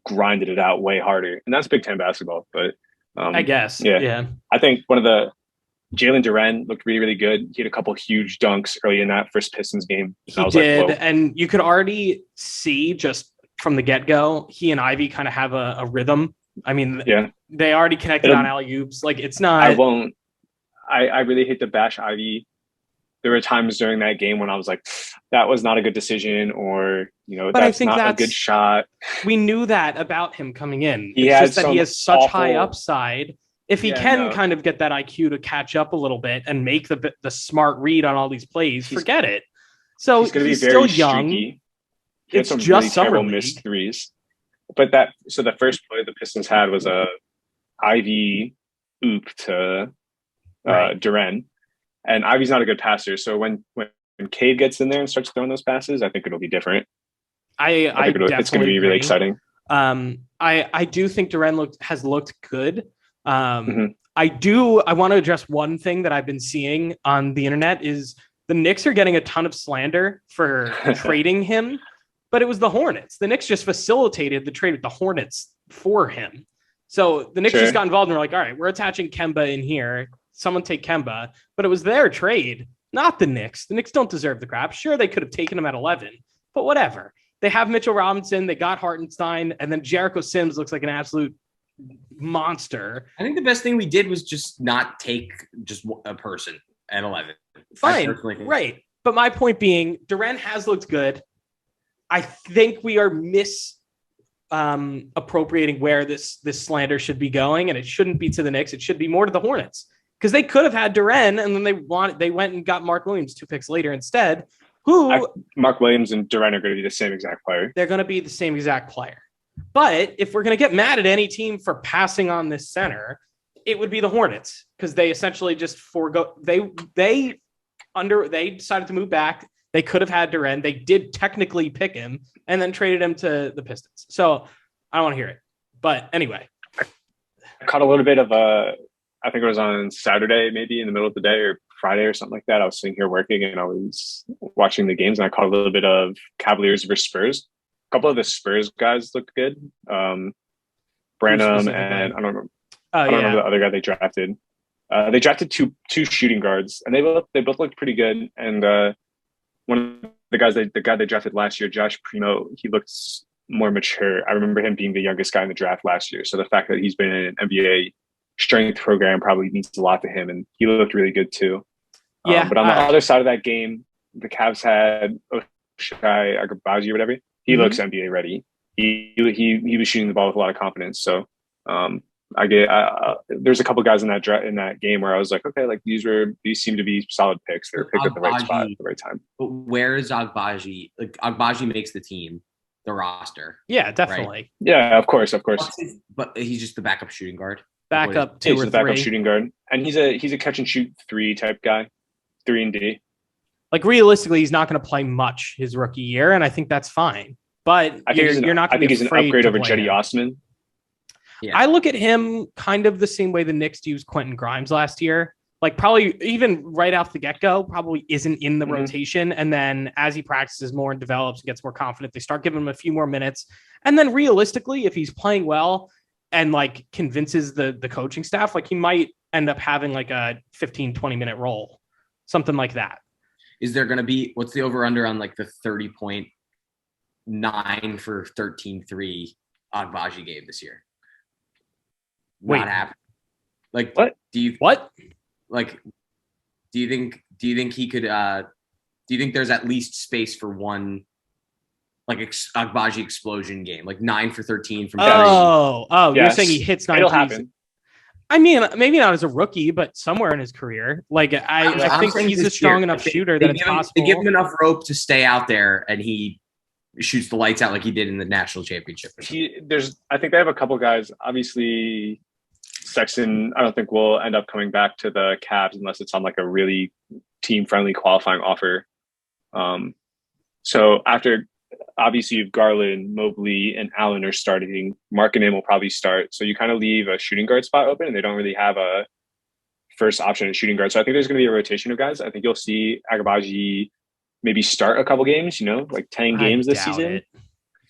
grinded it out way harder, and that's Big Ten basketball. But I guess, yeah. I think Jalen Duren looked really, really good. He had a couple huge dunks early in that first Pistons game. He did, and you could already see just from the get-go, he and Ivy kind of have a rhythm. I mean, they already connected on alley-oops. Like, it's not... I really hate to bash Ivy. There were times during that game when I was like, that was not a good decision, or, that's not a good shot. We knew that about him coming in. It's just that he has such high upside. If he can kind of get that IQ to catch up a little bit and make the smart read on all these plays, forget it. So he's still young. Streaky. It's just really summer missed threes. But the first play the Pistons had was a Ivy oop to Duren, and Ivy's not a good passer. So when Cade gets in there and starts throwing those passes, I think it'll be different. It's going to be really exciting. I do think Duren has looked good. I want to address one thing that I've been seeing on the internet is the Knicks are getting a ton of slander for trading him, but it was the Hornets. The Knicks just facilitated the trade with the Hornets for him. So the Knicks just got involved and were like, all right, we're attaching Kemba in here. Someone take Kemba, but it was their trade, not the Knicks. The Knicks don't deserve the crap. Sure, they could have taken him at 11, but whatever. They have Mitchell Robinson. They got Hartenstein, and then Jericho Sims looks like an absolute monster. I think the best thing we did was just not take just a person at 11. Fine, right. But my point being, Duren has looked good. I think we are appropriating where this slander should be going, and it shouldn't be to the Knicks. It should be more to the Hornets, because they could have had Duren, and then they went and got Mark Williams 2 picks later instead. Mark Williams and Duren are going to be the same exact player. They're going to be the same exact player. But if we're going to get mad at any team for passing on this center, it would be the Hornets, because they essentially just forego. They decided to move back. They could have had Duren. They did technically pick him and then traded him to the Pistons. So I don't want to hear it. But anyway, I caught a little bit of I think it was on Saturday, maybe in the middle of the day, or Friday or something like that. I was sitting here working and I was watching the games, and I caught a little bit of Cavaliers versus Spurs. A couple of the Spurs guys looked good. Branham and I don't remember the other guy they drafted. They drafted two shooting guards, and they both looked pretty good. And one of the guy they drafted last year, Josh Primo, he looks more mature. I remember him being the youngest guy in the draft last year. So the fact that he's been in an NBA strength program probably means a lot to him, and he looked really good too. But on the other side of that game, the Cavs had Ochai Agbaji or whatever. He looks NBA ready. He was shooting the ball with a lot of confidence. So there's a couple guys in that game where I was like, okay, like these seem to be solid picks. They were picked at the right spot at the right time. But where is Agbaji? Like, Agbaji makes the roster. Yeah, definitely. Right? Yeah, of course. But he's just the backup shooting guard. Backup 2 or 3. He's the backup shooting guard, and he's a catch and shoot 3 type guy, 3 and D. Like, realistically, he's not going to play much his rookie year, and I think that's fine. But you're not going to be afraid. I think he's an upgrade over Jetty Osman. Yeah. I look at him kind of the same way the Knicks used Quentin Grimes last year. Like, probably even right off the get-go, probably isn't in the rotation. And then as he practices more and develops and gets more confident, they start giving him a few more minutes. And then realistically, if he's playing well and like convinces the coaching staff, like he might end up having like a 15, 20-minute role, something like that. Is there going to be, what's the over-under on like the 30.9 for 13-3 Agbaji game this year? Wait. Not happening. Like, what? Do you think he could, do you think there's at least space for one like Agbaji explosion game, like 9 for 13 from? Yes. You're saying he hits 9 It'll threes. happen. I mean, maybe not as a rookie, but somewhere in his career. Like I think he's a strong enough shooter that it's possible. They give him enough rope to stay out there, and he shoots the lights out like he did in the national championship. I think they have a couple guys. Obviously, Sexton, I don't think will end up coming back to the Cavs unless it's on like a really team-friendly qualifying offer. So after, obviously, you've Garland, Mobley, and Allen are starting. Markkanen will probably start. So you kind of leave a shooting guard spot open, and they don't really have a first option at shooting guard. So I think there's going to be a rotation of guys. I think you'll see Agbaji maybe start a couple games, like 10 games this season.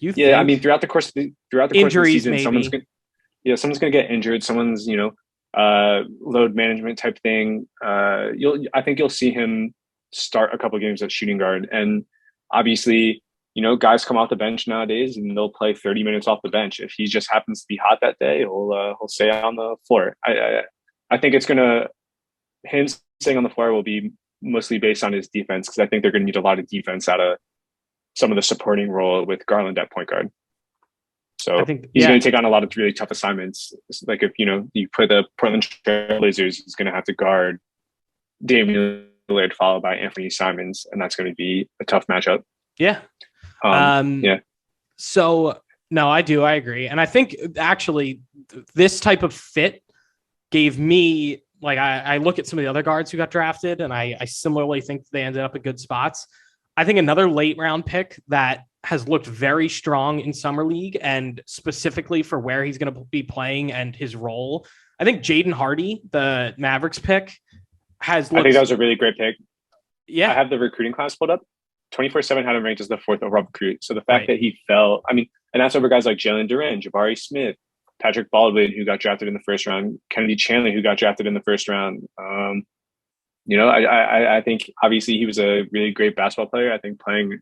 I mean, throughout the course of the season, maybe. someone's going to get injured. Someone's, load management type thing. I think you'll see him start a couple games at shooting guard. And obviously, guys come off the bench nowadays and they'll play 30 minutes off the bench. If he just happens to be hot that day, he'll stay on the floor. I think him staying on the floor will be mostly based on his defense, because I think they're going to need a lot of defense out of some of the supporting role with Garland at point guard. So I think he's going to take on a lot of really tough assignments. Like if, you put the Portland Trail Blazers, he's going to have to guard Damian Lillard followed by Anthony Simons, and that's going to be a tough matchup. Yeah. So no, I agree. And I think actually this type of fit gave me, like, I look at some of the other guards who got drafted, and I similarly think they ended up at good spots. I think another late round pick that has looked very strong in summer league, and specifically for where he's going to be playing and his role, I think Jaden Hardy, the Mavericks pick, has looked... I think that was a really great pick. Yeah. I have the recruiting class pulled up. 24/7 had him ranked as the 4th overall recruit. So the fact that he fell, and that's over guys like Jalen Duren, Jabari Smith, Patrick Baldwin, who got drafted in the first round, Kennedy Chandler, who got drafted in the first round. I think obviously he was a really great basketball player. I think playing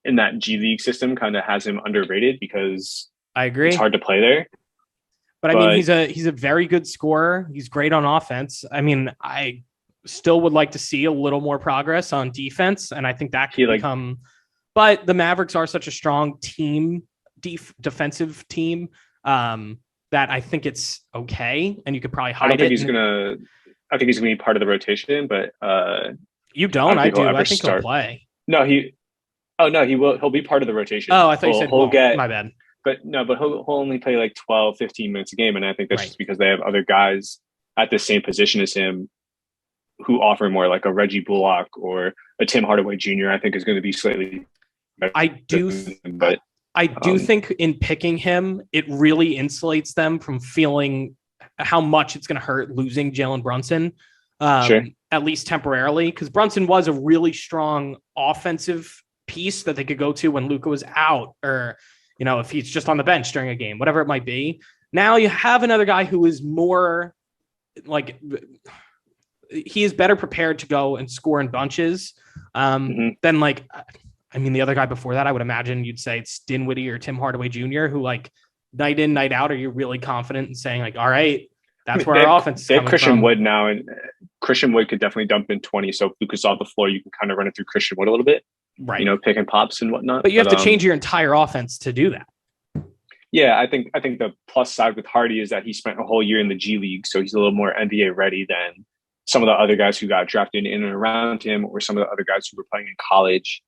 in that G League system kind of has him underrated because I agree, it's hard to play there. But I mean, he's a very good scorer. He's great on offense. I mean, I still would like to see a little more progress on defense, and I think that could become. But the Mavericks are such a strong team, defensive team, that I think it's okay, and you could probably hide it. I think he's gonna be part of the rotation, but you don't. I do. I think he'll play. No, he will. He'll be part of the rotation. Oh, I thought you said my bad. But he'll only play like 12, 15 minutes a game, and I think that's just because they have other guys at the same position as him who offer more, like a Reggie Bullock or a Tim Hardaway Jr. I think is going to be slightly better. I do think in picking him, it really insulates them from feeling how much it's going to hurt losing Jalen Brunson, at least temporarily, because Brunson was a really strong offensive piece that they could go to when Luka was out, or if he's just on the bench during a game, whatever it might be. Now you have another guy who is more like, he is better prepared to go and score in bunches than the other guy before that. I would imagine you'd say it's Dinwiddie or Tim Hardaway Jr., who like night in, night out, are you really confident in saying like, all right, that's where our offense is coming Christian from. Wood now, and Christian Wood could definitely dump in 20. So if Luka's off the floor, you can kind of run it through Christian Wood a little bit. Right. Pick and pops and whatnot. But you have to change your entire offense to do that. Yeah, I think the plus side with Hardy is that he spent a whole year in the G League, so he's a little more NBA ready than some of the other guys who got drafted in and around him, or some of the other guys who were playing in college.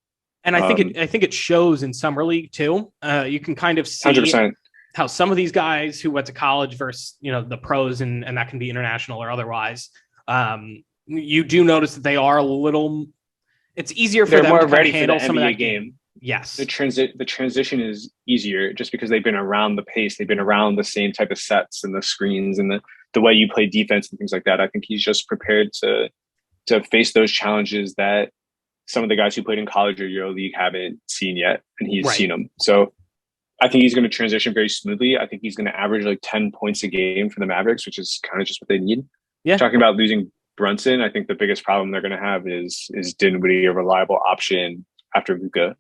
And I think it shows in summer league too. You can kind of see 100%. How some of these guys who went to college versus the pros, and that can be international or otherwise. You do notice that they are a little. It's easier for them to ready handle some of that game. Yes, the transition is easier just because they've been around the pace. They've been around the same type of sets and the screens and the way you play defense and things like that. I think he's just prepared to face those challenges that some of the guys who played in college or EuroLeague haven't seen yet, and he's seen them. So I think he's going to transition very smoothly. I think he's going to average like 10 points a game for the Mavericks, which is kind of just what they need. Yeah. Talking about losing Brunson, I think the biggest problem they're going to have is Dinwiddie a reliable option after Luka?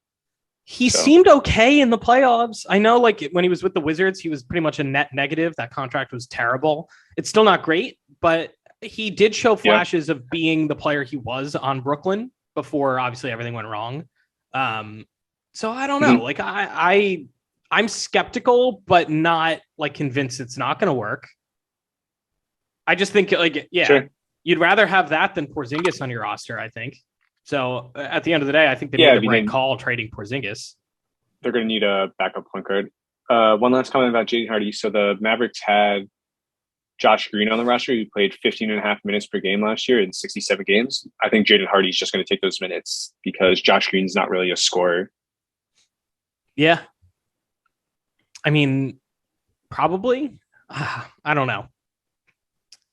He seemed okay in the playoffs. I know, like, when he was with the Wizards, he was pretty much a net negative. That contract was terrible. It's still not great, but he did show flashes of being the player he was on Brooklyn before, obviously, everything went wrong. So I don't know. Like, I'm skeptical, but not like convinced it's not going to work. I just think, like, you'd rather have that than Porzingis on your roster, I think. So at the end of the day, I think they made the right call trading Porzingis. They're going to need a backup point guard. One last comment about Jaden Hardy. So the Mavericks had Josh Green on the roster. He played 15.5 minutes per game last year in 67 games. I think Jaden Hardy's just going to take those minutes because Josh Green's not really a scorer. Yeah. I mean, probably. I don't know.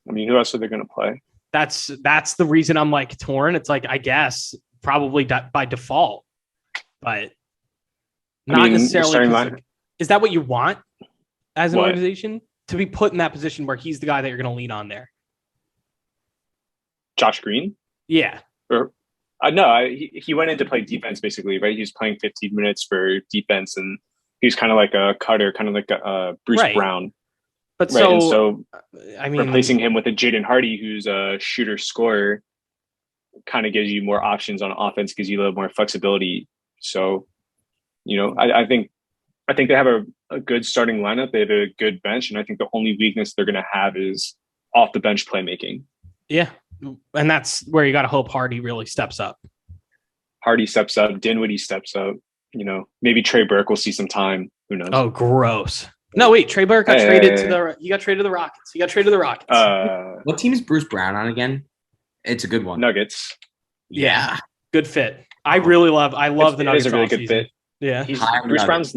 I mean, who else are they going to play? That's the reason I'm like torn. It's like, I guess probably by default, but not necessarily. Like, is that what you want as an organization, to be put in that position where he's the guy that you're going to lean on there? Josh Green? Yeah. Or no, he went in to play defense basically, right? He was playing 15 minutes for defense, and he was kind of like a cutter, kind of like a Bruce Brown. But right. so I mean, replacing him with a Jaden Hardy, who's a shooter scorer, kind of gives you more options on offense, gives you a little more flexibility. So, I think they have a good starting lineup. They have a good bench, and I think the only weakness they're going to have is off the bench playmaking. Yeah, and that's where you got to hope Hardy really steps up. Hardy steps up. Dinwiddie steps up. Maybe Trey Burke will see some time. Who knows? Oh, gross. No, wait. Trey Burke got traded to the Rockets. What team is Bruce Brown on again? It's a good one. Nuggets. Yeah. Good fit. I love the Nuggets. It's a really good fit. Yeah. Bruce Brown's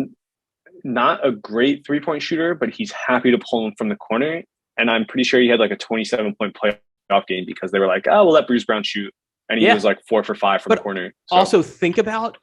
not a great 3-point shooter, but he's happy to pull him from the corner. And I'm pretty sure he had like a 27-point playoff game because they were like, oh, we'll let Bruce Brown shoot. And he was like 4 for 5 from the corner. So. Also think about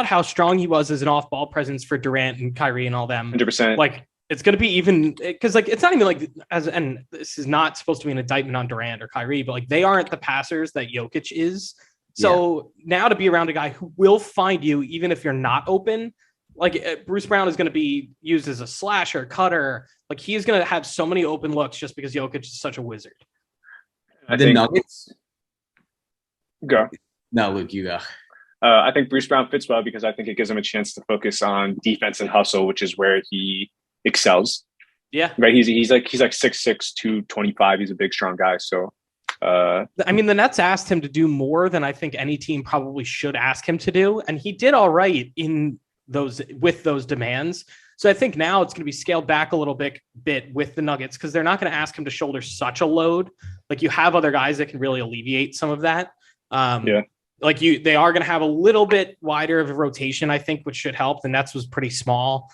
how strong he was as an off-ball presence for Durant and Kyrie and all them. 100%. Like, it's going to be even because, like, it's not even like and this is not supposed to be an indictment on Durant or Kyrie, but like, they aren't the passers that Jokic is. So now to be around a guy who will find you even if you're not open, like Bruce Brown is going to be used as a slasher, cutter. Like, he's going to have so many open looks just because Jokic is such a wizard. The Nuggets. Go. No, Luke, you go. I think Bruce Brown fits well because I think it gives him a chance to focus on defense and hustle, which is where he excels. Yeah. Right. He's like 6'6", 225. He's a big, strong guy. So, I mean, the Nets asked him to do more than I think any team probably should ask him to do, and he did all right with those demands. So I think now it's going to be scaled back a little bit with the Nuggets because they're not going to ask him to shoulder such a load. Like, you have other guys that can really alleviate some of that. Like they are going to have a little bit wider of a rotation, I think, which should help. The Nets was pretty small.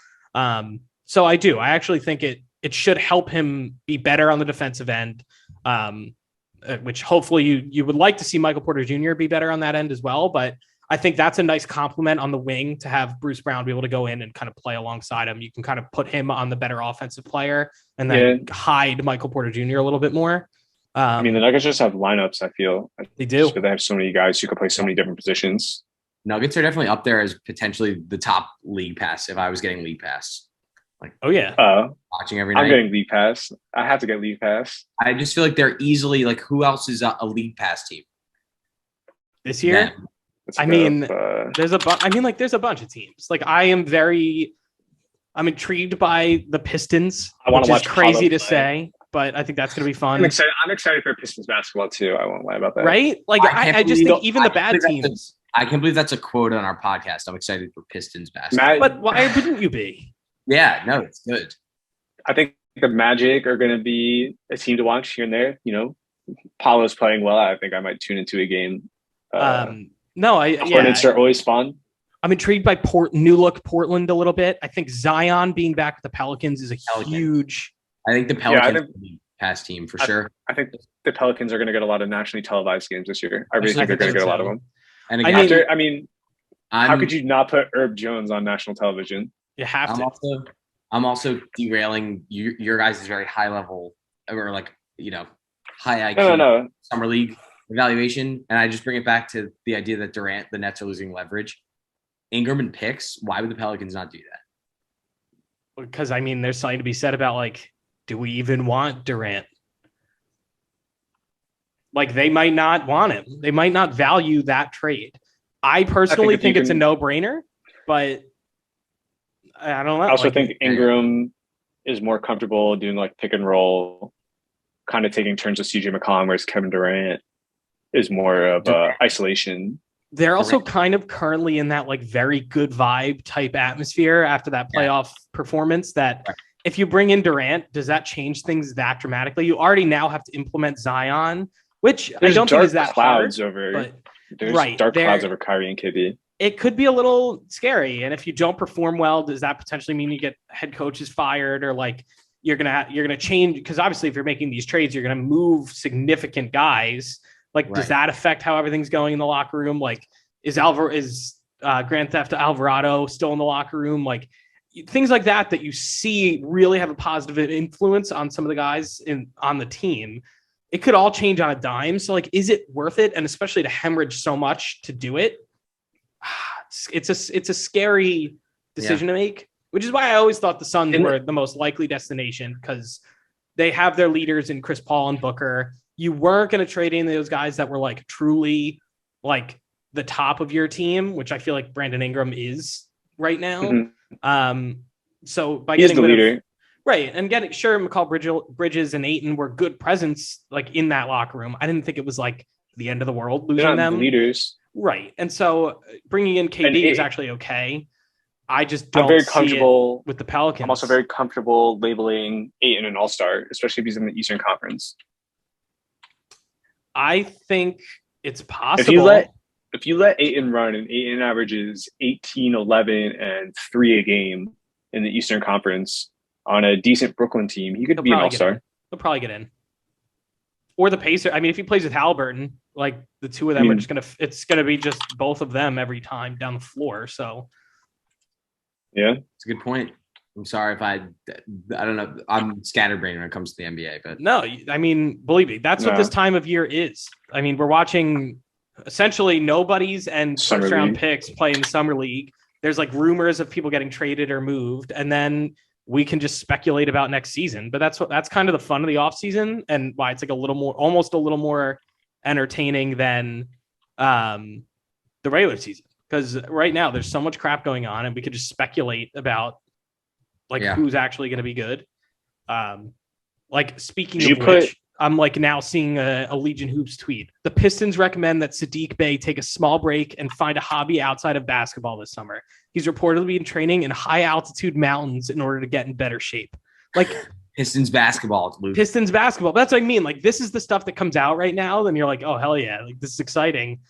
So I actually think it should help him be better on the defensive end, which hopefully you would like to see Michael Porter Jr. be better on that end as well. But I think that's a nice compliment on the wing to have Bruce Brown be able to go in and kind of play alongside him. You can kind of put him on the better offensive player and then hide Michael Porter Jr. a little bit more. I mean, the Nuggets just have lineups, I feel. They do. They have so many guys who can play so many different positions. Nuggets are definitely up there as potentially the top league pass if I was getting league pass. Like, oh yeah. Watching every night. I'm getting league pass. I have to get league pass. I just feel like they're easily like, who else is a league pass team this year? There's a bunch of teams. Like, I'm intrigued by the Pistons. I want to watch. Crazy to say, but I think that's going to be fun. I'm excited for Pistons basketball too. I won't lie about that. Right? Like, I just think even the bad teams. I can't believe that's a quote on our podcast. I'm excited for Pistons basketball. But why wouldn't you be? Yeah, no, it's good. I think the Magic are going to be a team to watch here and there. Paulo's playing well. I think I might tune into a game. Hornets are always fun. I'm intrigued by new look Portland a little bit. I think Zion being back with the Pelicans is huge. I think the Pelicans are the past team for sure. I think the Pelicans are going to get a lot of nationally televised games this year. I really think they're going to get a lot of them. And again, how could you not put Herb Jones on national television? You have to. I'm also derailing your guys' very high level, or high IQ No. summer league evaluation, and I just bring it back to the idea that the Nets are losing leverage. Ingram and picks. Why would the Pelicans not do that? Because I mean, there's something to be said about like, do we even want Durant? Like they might not want him. They might not value that trade. I personally think it's a no-brainer, but I don't know. I also think Ingram is more comfortable doing like pick and roll, kind of taking turns with CJ McCollum, whereas Kevin Durant is more of isolation. They're also kind of currently in that like very good vibe type atmosphere after that playoff performance that if you bring in Durant, does that change things that dramatically? You already now have to implement Zion, which I don't think is that clouds hard. Over, but there's dark clouds over Kyrie and KD. It could be a little scary. And if you don't perform well, does that potentially mean you get head coaches fired or like you're gonna change? Because obviously if you're making these trades, you're gonna move significant guys. Like, does that affect how everything's going in the locker room? Like, is Grand Theft Alvarado still in the locker room? Like, things like that you see really have a positive influence on some of the guys on the team. It could all change on a dime. So, like, is it worth it? And especially to hemorrhage so much to do it, it's a scary decision to make. Which is why I always thought the Suns were the most likely destination because they have their leaders in Chris Paul and Booker. You weren't going to trade any of those guys that were like truly like the top of your team, which I feel like Brandon Ingram is right now. Mm-hmm. So by getting the leader, and getting McCall Bridges and Ayton were good presence like in that locker room. I didn't think it was like the end of the world losing them. Leaders, right? And so bringing in KD is actually okay. I just don't. I'm very comfortable with the Pelicans. I'm also very comfortable labeling Ayton an all-star, especially if he's in the Eastern Conference. I think it's possible. If you let Ayton run and Ayton averages 18, 11, and 3 a game in the Eastern Conference on a decent Brooklyn team, he could be an all-star. He'll probably get in. Or the Pacers. I mean, if he plays with Haliburton, like the two of them are just it's gonna be just both of them every time down the floor. So yeah, it's a good point. I'm sorry if I don't know. I'm scatterbrained when it comes to the NBA, but no, I mean, believe me, that's what this time of year is. I mean, we're watching essentially nobodies and first round picks play in the summer league. There's like rumors of people getting traded or moved, and then we can just speculate about next season. But that's kind of the fun of the off season and why it's like almost a little more entertaining than the regular season. Because right now there's so much crap going on, and we could just speculate about who's actually going to be good. Like speaking of which, I'm like now seeing a Legion Hoops tweet. The Pistons recommend that Sadiq Bey take a small break and find a hobby outside of basketball this summer. He's reportedly been training in high altitude mountains in order to get in better shape. Like Pistons basketball. That's what I mean. Like this is the stuff that comes out right now. Then you're like, oh hell yeah, like this is exciting.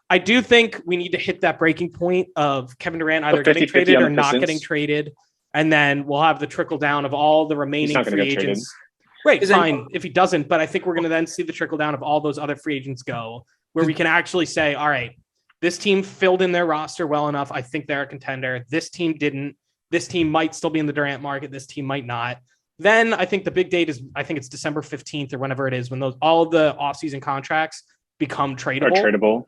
I do think we need to hit that breaking point of Kevin Durant either getting traded or not getting traded. And then we'll have the trickle down of all the remaining free agents. Right, fine, if he doesn't. But I think we're going to then see the trickle down of all those other free agents go, where we can actually say, all right, this team filled in their roster well enough. I think they're a contender. This team didn't. This team might still be in the Durant market. This team might not. Then I think the big date is, I think it's December 15th or whenever it is, when all of the offseason contracts become tradable.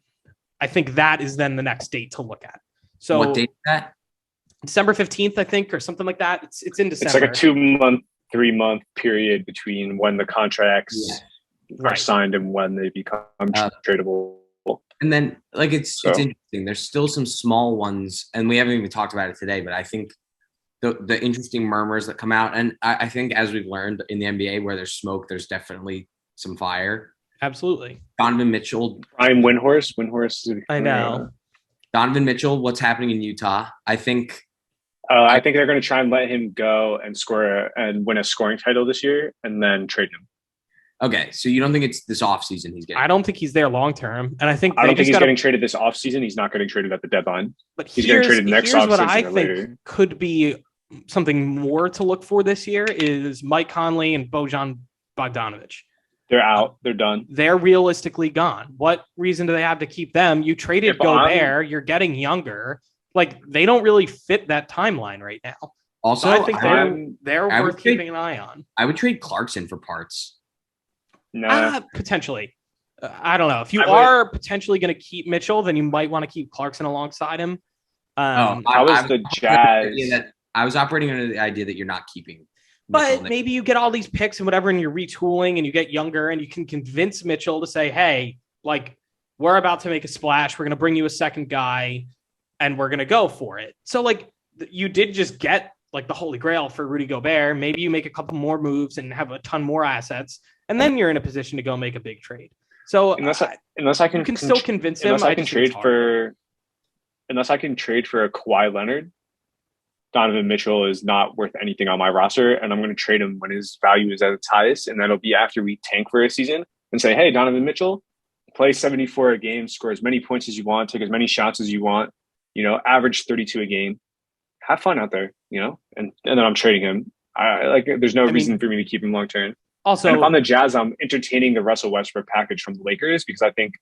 I think that is then the next date to look at. So what date is that? December 15th, I think, or something like that. It's in December. It's like a 2-month, 3-month period between when the contracts are signed and when they become tradable. And then, like, it's interesting. There's still some small ones, and we haven't even talked about it today, but I think the interesting murmurs that come out, and I think as we've learned in the NBA, where there's smoke, there's definitely some fire. Absolutely. Donovan Mitchell. Prime Windhorse. I know. Donovan Mitchell, what's happening in Utah? I think they're going to try and let him go and score and win a scoring title this year and then trade him. Okay, so you don't think it's this offseason he's getting? I don't think he's there long term. And I don't think he's getting traded this offseason. He's not getting traded at the deadline. But he's getting traded next offseason. What I think could be something more to look for this year is Mike Conley and Bojan Bogdanovic. They're out. They're done. They're realistically gone. What reason do they have to keep them? You traded Gobert. You're getting younger. Like, they don't really fit that timeline right now. Also, so I think they're worth keeping an eye on. I would trade Clarkson for parts. Nah. Potentially. I don't know. If you are potentially going to keep Mitchell, then you might want to keep Clarkson alongside him. How is the Jazz? I was operating under the idea that you're not keeping Mitchell. But maybe you get all these picks and whatever, and you're retooling and you get younger and you can convince Mitchell to say, hey, like, we're about to make a splash. We're going to bring you a second guy and we're going to go for it. So, like, you did just get like the holy grail for Rudy Gobert. Maybe you make a couple more moves and have a ton more assets, and then you're in a position to go make a big trade. So unless I can still convince him, unless I can trade for a Kawhi Leonard, Donovan Mitchell is not worth anything on my roster, and I'm going to trade him when his value is at its highest, and that'll be after we tank for a season and say, hey, Donovan Mitchell, play 74 a game, score as many points as you want, take as many shots as you want, average 32 a game. Have fun out there, and then I'm trading him. There's no reason for me to keep him long term. Also, and if I'm the Jazz, I'm entertaining the Russell Westbrook package from the Lakers because I think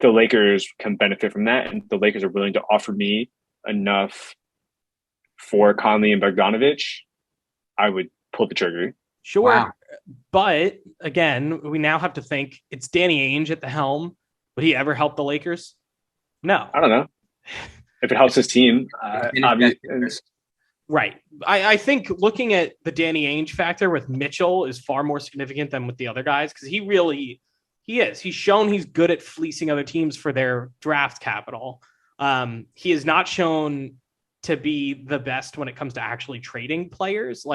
the Lakers can benefit from that, and the Lakers are willing to offer me enough for Conley and Bogdanovich. I would pull the trigger. Sure. Wow. But again, we now have to think it's Danny Ainge at the helm. Would he ever help the Lakers? No. I don't know. If it helps his team, obviously. Right. I think looking at the Danny Ainge factor with Mitchell is far more significant than with the other guys because he is. He's shown he's good at fleecing other teams for their draft capital. He is not shown to be the best when it comes to actually trading players,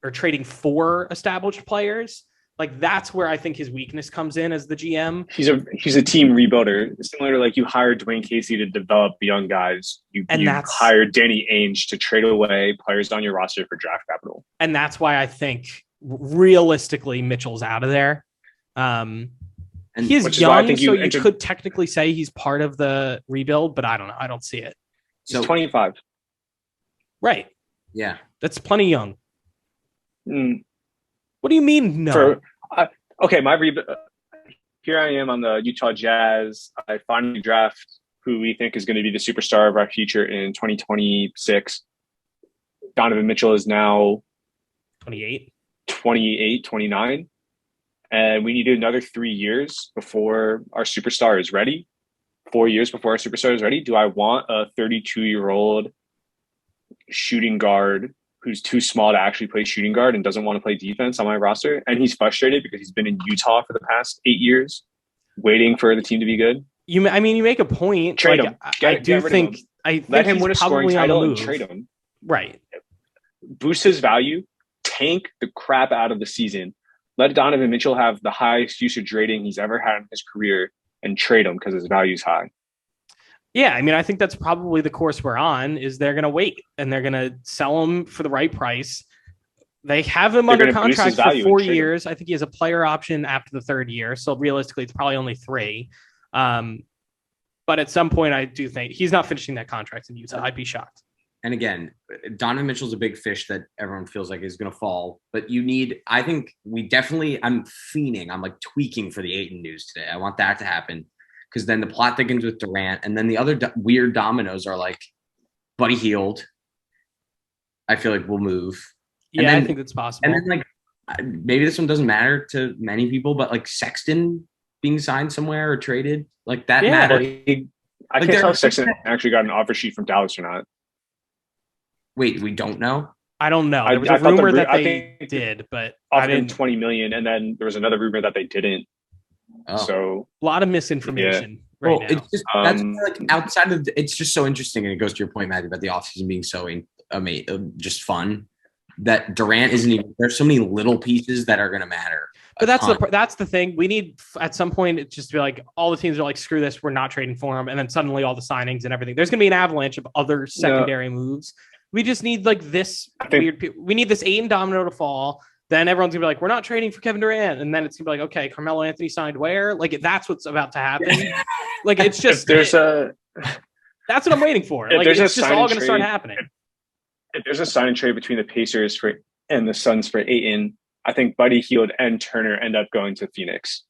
or trading for established players. Like, that's where I think his weakness comes in as the GM. He's a team rebuilder. Similar to you hired Dwayne Casey to develop young guys. You hired Danny Ainge to trade away players on your roster for draft capital. And that's why I think realistically Mitchell's out of there. He's young, so you could technically say he's part of the rebuild, but I don't know. I don't see it. He's 25. Right. Yeah. That's plenty young. What do you mean? No. Here I am on the Utah Jazz. I finally draft who we think is going to be the superstar of our future in 2026. Donovan Mitchell is now 28, 29. And we need another 3 years before our superstar is ready. 4 years before our superstar is ready. Do I want a 32-year-old shooting guard who's too small to actually play shooting guard and doesn't want to play defense on my roster? And he's frustrated because he's been in Utah for the past 8 years, waiting for the team to be good. You make a point. Trade him. Let him win a scoring title and trade him. Right. Boost his value. Tank the crap out of the season. Let Donovan Mitchell have the highest usage rating he's ever had in his career and trade him because his value's high. Yeah, I think that's probably the course we're on, is they're going to wait and they're going to sell him for the right price. They have him under contract for 4 years. I think he has a player option after the third year. So realistically, it's probably only 3. But at some point, I do think he's not finishing that contract in Utah. I'd be shocked. And again, Donovan Mitchell's a big fish that everyone feels like is going to fall. But I'm fiending. I'm tweaking for the Ayton news today. I want that to happen. Because then the plot thickens with Durant, and then the other weird dominoes are Buddy Hield. I feel like will move. Yeah, I think that's possible. And then maybe this one doesn't matter to many people, but Sexton being signed somewhere or traded, that matters. I can't tell if Sexton actually got an offer sheet from Dallas or not. Wait, we don't know. I don't know. There was a rumor that they did, but offered him $20 million, and then there was another rumor that they didn't. Oh. So a lot of misinformation right now. It's just outside of it's just so interesting, and it goes to your point, Matthew, about the offseason being so just fun. That Durant isn't even. There's so many little pieces that are going to matter. But that's the thing. We need at some point it just to be all the teams are screw this, we're not trading for him, and then suddenly all the signings and everything. There's going to be an avalanche of other secondary moves. We just need this weird. We need this Ayton domino to fall. Then everyone's gonna be we're not trading for Kevin Durant, and then it's gonna be okay, Carmelo Anthony signed where? That's what's about to happen. It's just that's what I'm waiting for. It's just all gonna start happening. If there's a sign and trade between the Pacers and the Suns for Ayton, I think Buddy Hield and Turner end up going to Phoenix.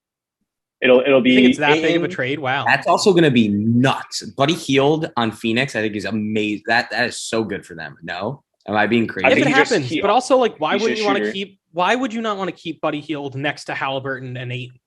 It'll be. I think it's that big of a trade. Wow, that's also gonna be nuts. Buddy Hield on Phoenix, I think is amazing. That is so good for them. No. Am I being crazy? If it happens, but also why wouldn't you want to keep why would you not want to keep Buddy Hield next to Halliburton and Ayton?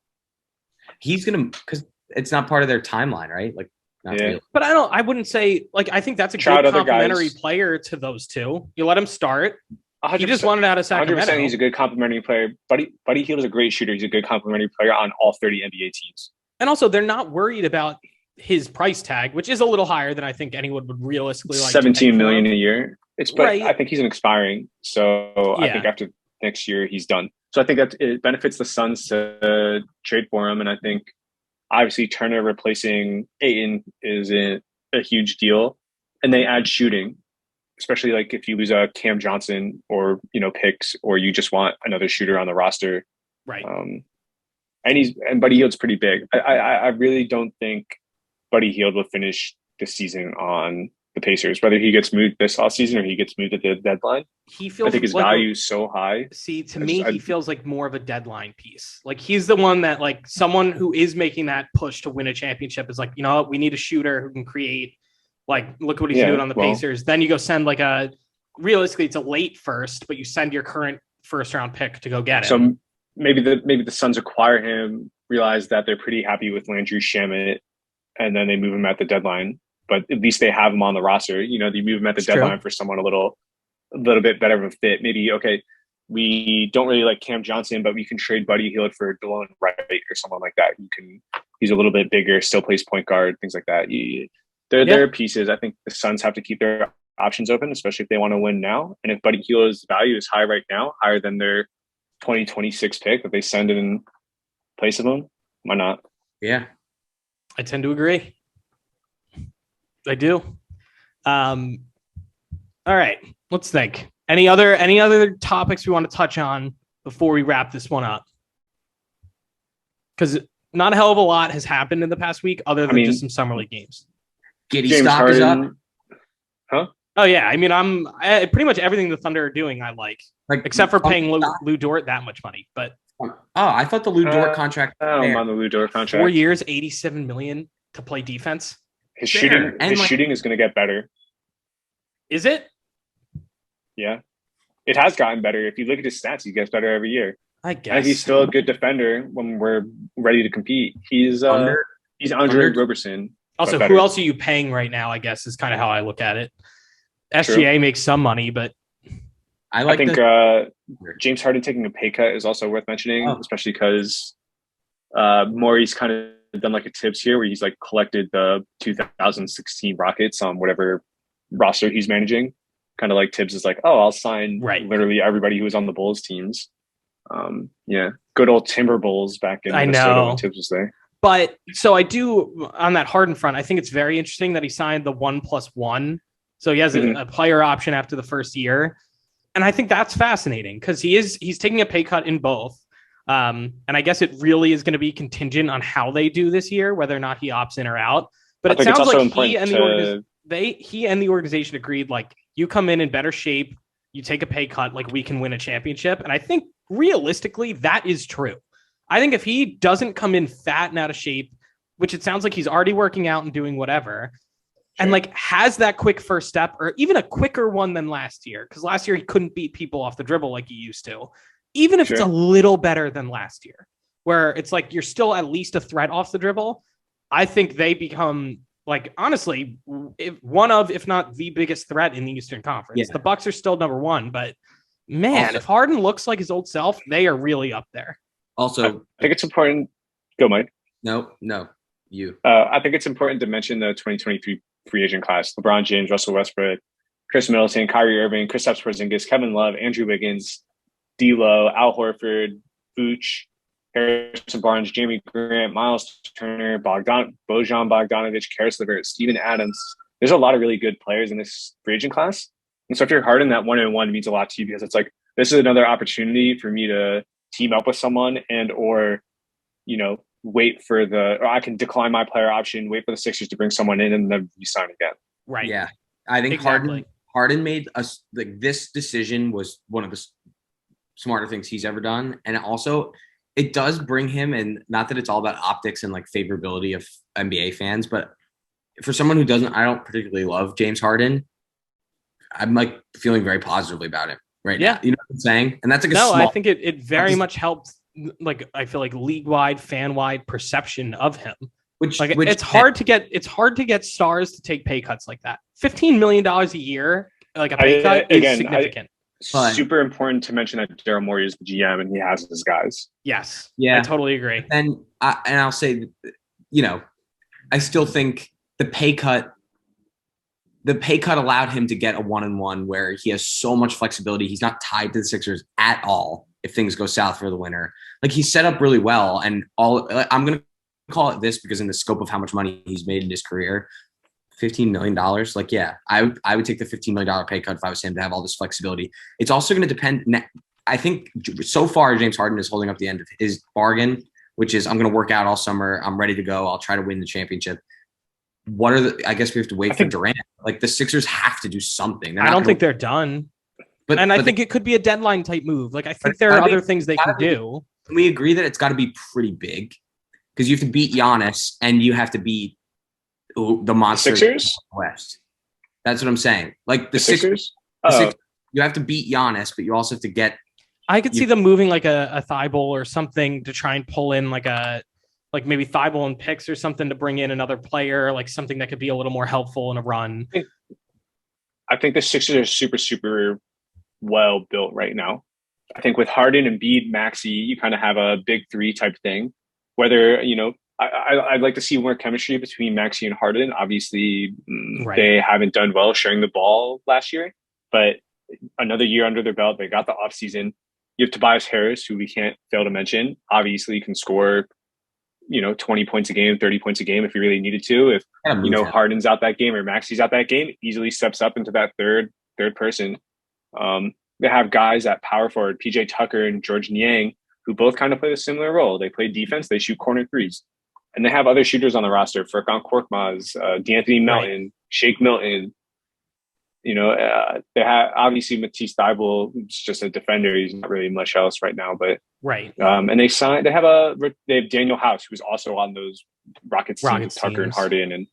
He's gonna, because it's not part of their timeline, right? Like, not Yeah. really. But I wouldn't say, like, I think that's a Try out good other complementary guys. player to those two. You let him start. 100%, He just wanted out of 100%. Sacramento. He's a good complementary player. Buddy Hield is a great shooter. He's a good complementary player on all 30 NBA teams. And also, they're not worried about his price tag, which is a little higher than I think anyone would realistically like. 17 million a year. But right. I think he's an expiring. So I think after next year he's done. So I think that it benefits the Suns to trade for him. And I think obviously Turner replacing Ayton is a huge deal. And they add shooting, especially like if you lose a Cam Johnson or, picks, or you just want another shooter on the roster. Right. And Buddy Hield's pretty big. I really don't think Buddy Hield will finish this season on the Pacers, whether he gets moved this offseason or he gets moved at the deadline. I think his value is so high. See, to me, he feels like more of a deadline piece. Like he's the one that, like, someone who is making that push to win a championship is like, we need a shooter who can create. Like, look what he's doing on the Pacers. Then you go send realistically, it's a late first, but you send your current first round pick to go get him. So maybe the Suns acquire him, realize that they're pretty happy with Landry Shamet, and then they move him at the deadline. But at least they have him on the roster. They move him at the deadline for someone a little bit better of a fit. Maybe, okay, we don't really like Cam Johnson, but we can trade Buddy Hield for DeLone Wright or someone like that. He's a little bit bigger, still plays point guard, things like that. There are pieces. I think the Suns have to keep their options open, especially if they want to win now. And if Buddy Hield's value is high right now, higher than their 2026 pick that they send in place of him, why not? Yeah. I tend to agree. I do. All right, let's think. Any other topics we want to touch on before we wrap this one up? Because not a hell of a lot has happened in the past week, other than just some summer league games. Giddy stock is up. Huh? Oh yeah, I mean, I pretty much everything the Thunder are doing, I like except for paying Lou Dort that much money. But I thought the Lou Dort contract. I'm on the Lou Dort contract. 4 years, $87 million to play defense. His shooting is going to get better. Is it? Yeah, it has gotten better. If you look at his stats, he gets better every year. I guess. And he's still a good defender when we're ready to compete. He's Andre Roberson. Also, who else are you paying right now? I guess is kind of how I look at it. SGA makes some money, but I think James Harden taking a pay cut is also worth mentioning, especially because Morey's kind of done like a Tibbs here, where he's like collected the 2016 Rockets on whatever roster he's managing. Kind of like Tibbs is like, I'll sign literally everybody who was on the Bulls teams. Good old Timber Bulls back in Minnesota when Tibbs was there. But so I do on that Harden front, I think it's very interesting that he signed the 1+1. So he has a player option after the first year. And I think that's fascinating because he's taking a pay cut in both. And I guess it really is going to be contingent on how they do this year, whether or not he opts in or out. But it sounds like he and the organization agreed, like, you come in better shape, you take a pay cut, like, we can win a championship. And I think realistically that is true. I think if he doesn't come in fat and out of shape, which it sounds like he's already working out and doing whatever, and like has that quick first step or even a quicker one than last year, because last year he couldn't beat people off the dribble like he used to, even if it's a little better than last year, where it's like you're still at least a threat off the dribble, I think they become, like, honestly, if not the biggest threat in the Eastern Conference. Yeah. The Bucks are still number one, but man, if Harden looks like his old self, they are really up there. Also, I think it's important. Go, Mike. No, you. I think it's important to mention the 2023 free agent class: LeBron James, Russell Westbrook, Chris Middleton, Kyrie Irving, Kristaps Porzingis, Kevin Love, Andrew Wiggins, D'Lo, Al Horford, Vooch, Harrison Barnes, Jamie Grant, Miles Turner, Bojan Bogdanovic, Karis LeVert, Steven Adams. There's a lot of really good players in this free agent class. And so if you're Harden, that 1-on-1 means a lot to you, because it's like, this is another opportunity for me to team up with someone or I can decline my player option, wait for the Sixers to bring someone in, and then you sign again. Right. Yeah. I think Harden made us, like, this decision was one of the smarter things he's ever done. And also it does bring him, and not that it's all about optics and like favorability of NBA fans, but for someone who I don't particularly love James Harden, I'm like feeling very positively about it. right Yeah. now. You know what I'm saying? And that's like No, a small. I think it very much helped. Like, I feel like league-wide, fan-wide perception of him. Which it's hard to get stars to take pay cuts like that. $15 million a year, like a pay cut, is significant. Super important to mention that Daryl Morey is the GM and he has his guys. Yes, yeah, I totally agree. And I'll say, I still think the pay cut allowed him to get a 1-1 where he has so much flexibility. He's not tied to the Sixers at all if things go south for the winter. Like, he's set up really well, and I'm gonna call it this because in the scope of how much money he's made in his career, $15 million. Like, yeah, I would take the $15 million pay cut if I was him to have all this flexibility. It's also going to depend. I think so far James Harden is holding up the end of his bargain, which is, I'm going to work out all summer. I'm ready to go. I'll try to win the championship. I guess we have to wait for Durant. Like, the Sixers have to do something. I don't think they're done. But I think it could be a deadline type move. Like, I think there are other things they can do. Can we agree that it's got to be pretty big? Because you have to beat Giannis and you have to beat the monster Sixers West. That's what I'm saying. Like, the Sixers? Sixers, you have to beat Giannis, but you also have to get. I could see them moving like a Thibault or something to try and pull in like maybe Thibault and picks or something to bring in another player, like something that could be a little more helpful in a run. I think the Sixers are super, super well built right now. I think with Harden, Embiid, Maxey, you kind of have a big three type thing. Whether, I'd like to see more chemistry between Maxey and Harden. Obviously, They haven't done well sharing the ball last year, but another year under their belt, they got the offseason. You have Tobias Harris, who we can't fail to mention. Obviously, can score, 20 points a game, 30 points a game if he really needed to. If, Harden's out that game or Maxey's out that game, easily steps up into that third person. They have guys at power forward, PJ Tucker and George Niang, who both kind of play a similar role. They play defense, they shoot corner threes. And they have other shooters on the roster, Furkan Korkmaz, D'Anthony Melton, Shake Milton. They have obviously Matisse Thybulle, who's just a defender. He's not really much else right now, but and they have Daniel House, who's also on those Rockets teams with Tucker and Harden,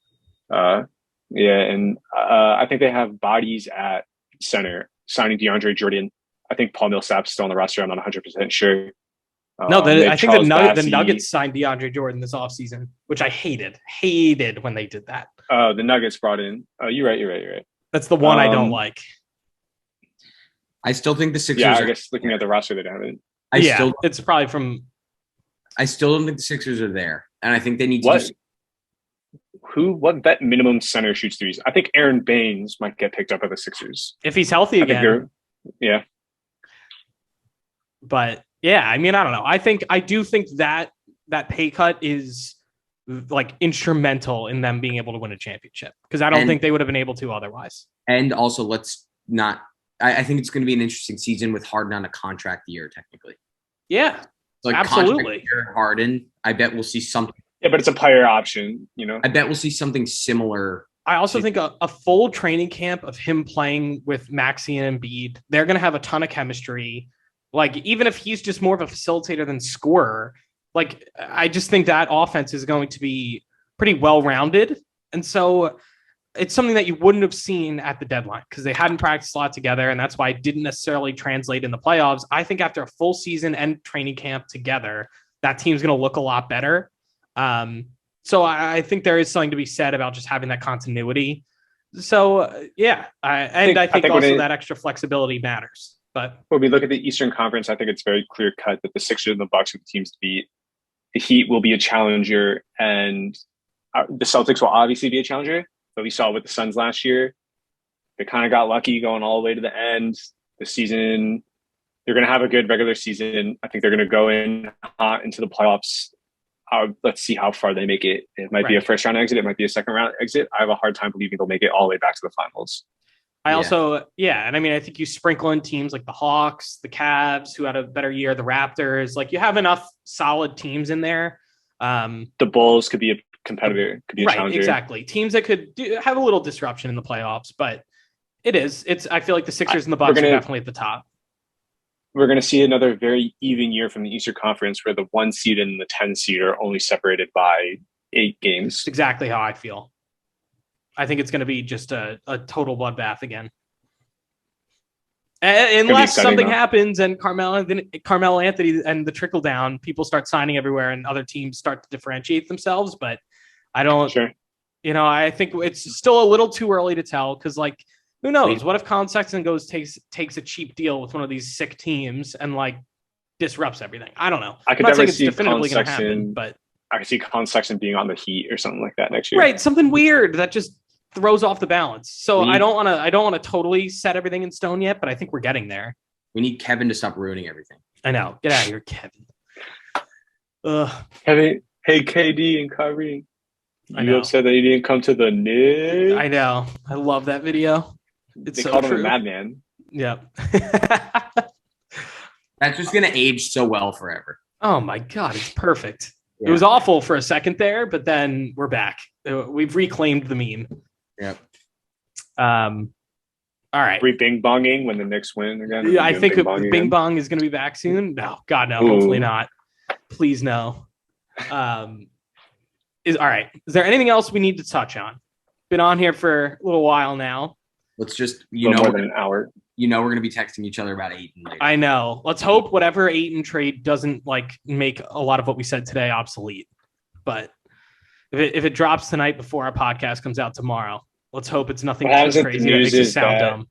and I think they have bodies at center. Signing DeAndre Jordan. I think Paul Millsap's still on the roster. I'm not 100% sure. I think the Nuggets signed DeAndre Jordan this offseason, which I hated when they did that. The Nuggets brought in. You're right. That's the one I don't like. I still think the Sixers. Yeah, I guess looking at the roster, they haven't. It's probably from. I still don't think the Sixers are there, and I think they need to. What vet minimum center shoots threes? I think Aaron Baines might get picked up by the Sixers if he's healthy again. Yeah. But yeah, I mean, I don't know. I do think that pay cut is like instrumental in them being able to win a championship, because I don't think they would have been able to otherwise. And also, I think it's going to be an interesting season with Harden on a contract year, technically. Yeah, like absolutely. Harden, I bet we'll see something. Yeah, but it's a player option, I bet we'll see something similar. I also think a full training camp of him playing with Maxey and Embiid, they're going to have a ton of chemistry. Like, even if he's just more of a facilitator than scorer, like, I just think that offense is going to be pretty well-rounded. And so it's something that you wouldn't have seen at the deadline because they hadn't practiced a lot together. And that's why it didn't necessarily translate in the playoffs. I think after a full season and training camp together, that team's going to look a lot better. So I think there is something to be said about just having that continuity. So I think also that extra flexibility matters. But when we look at the Eastern Conference, I think it's very clear cut that the Sixers and the Bucks are the teams to beat. The Heat will be a challenger, and the Celtics will obviously be a challenger. But we saw with the Suns last year, they kind of got lucky going all the way to the end. The season, they're going to have a good regular season. I think they're going to go in hot into the playoffs. Let's see how far they make it. It might be a first round exit. It might be a second round exit. I have a hard time believing they'll make it all the way back to the finals. And I mean, I think you sprinkle in teams like the Hawks, the Cavs, who had a better year, the Raptors. Like, you have enough solid teams in there. The Bulls could be a competitor, could be a challenger. Exactly. Teams that could have a little disruption in the playoffs, but I feel like the Sixers and the Bucks are definitely at the top. We're going to see another very even year from the Eastern Conference where the 1 seed and the 10 seed are only separated by 8 games. That's exactly how I feel. I think it's going to be just a total bloodbath again. Unless something though. happens and Carmelo Anthony and the trickle down, people start signing everywhere and other teams start to differentiate themselves. But I don't, Sure. I think it's still a little too early to tell because, like, who knows? What if Colin Sexton takes a cheap deal with one of these sick teams and like disrupts everything? I don't know. I could I'm not saying definitely it's see definitively Colin going to happen, Sexton, but I could see Colin Sexton being on the Heat or something like that next year. right, something weird that just throws off the balance. So I don't want to totally set everything in stone yet, but I think we're getting there. We need Kevin to stop ruining everything. I know. Get out of here, Kevin. Kevin, hey, KD and Kyrie. You upset that he didn't come to the Knicks? I know. I love that video. They called him a madman. Yep. That's just going to age so well forever. Oh my God, it's perfect. Yeah. It was awful for a second there, but then we're back. We've reclaimed the meme. Yep. All right. Bing bonging when the Knicks win again. Yeah, I think Bing Bong is going to be back soon. No, God, no. Ooh. Hopefully not. Please no. All right. Is there anything else we need to touch on? Been on here for a little while now. Let's just, more than an hour. We're going to be texting each other about Ayton later. I know. Let's hope whatever Ayton trade doesn't like make a lot of what we said today obsolete. But if it drops tonight before our podcast comes out tomorrow, let's hope it's nothing too crazy that makes it sound dumb.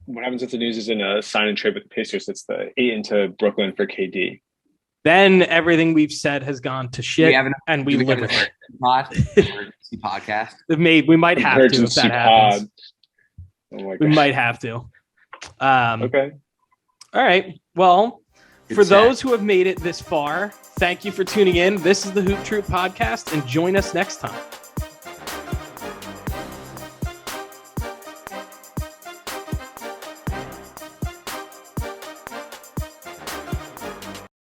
What happens if the news is in a sign and trade with the Pacers? It's the Ayton to Brooklyn for KD. Then everything we've said has gone to shit, and we live with it. Emergency podcast. We might have to if that happens. Oh we might have to. Okay. All right. Well, for those who have made it this far, thank you for tuning in. This is the Hoop Troop podcast, and join us next time.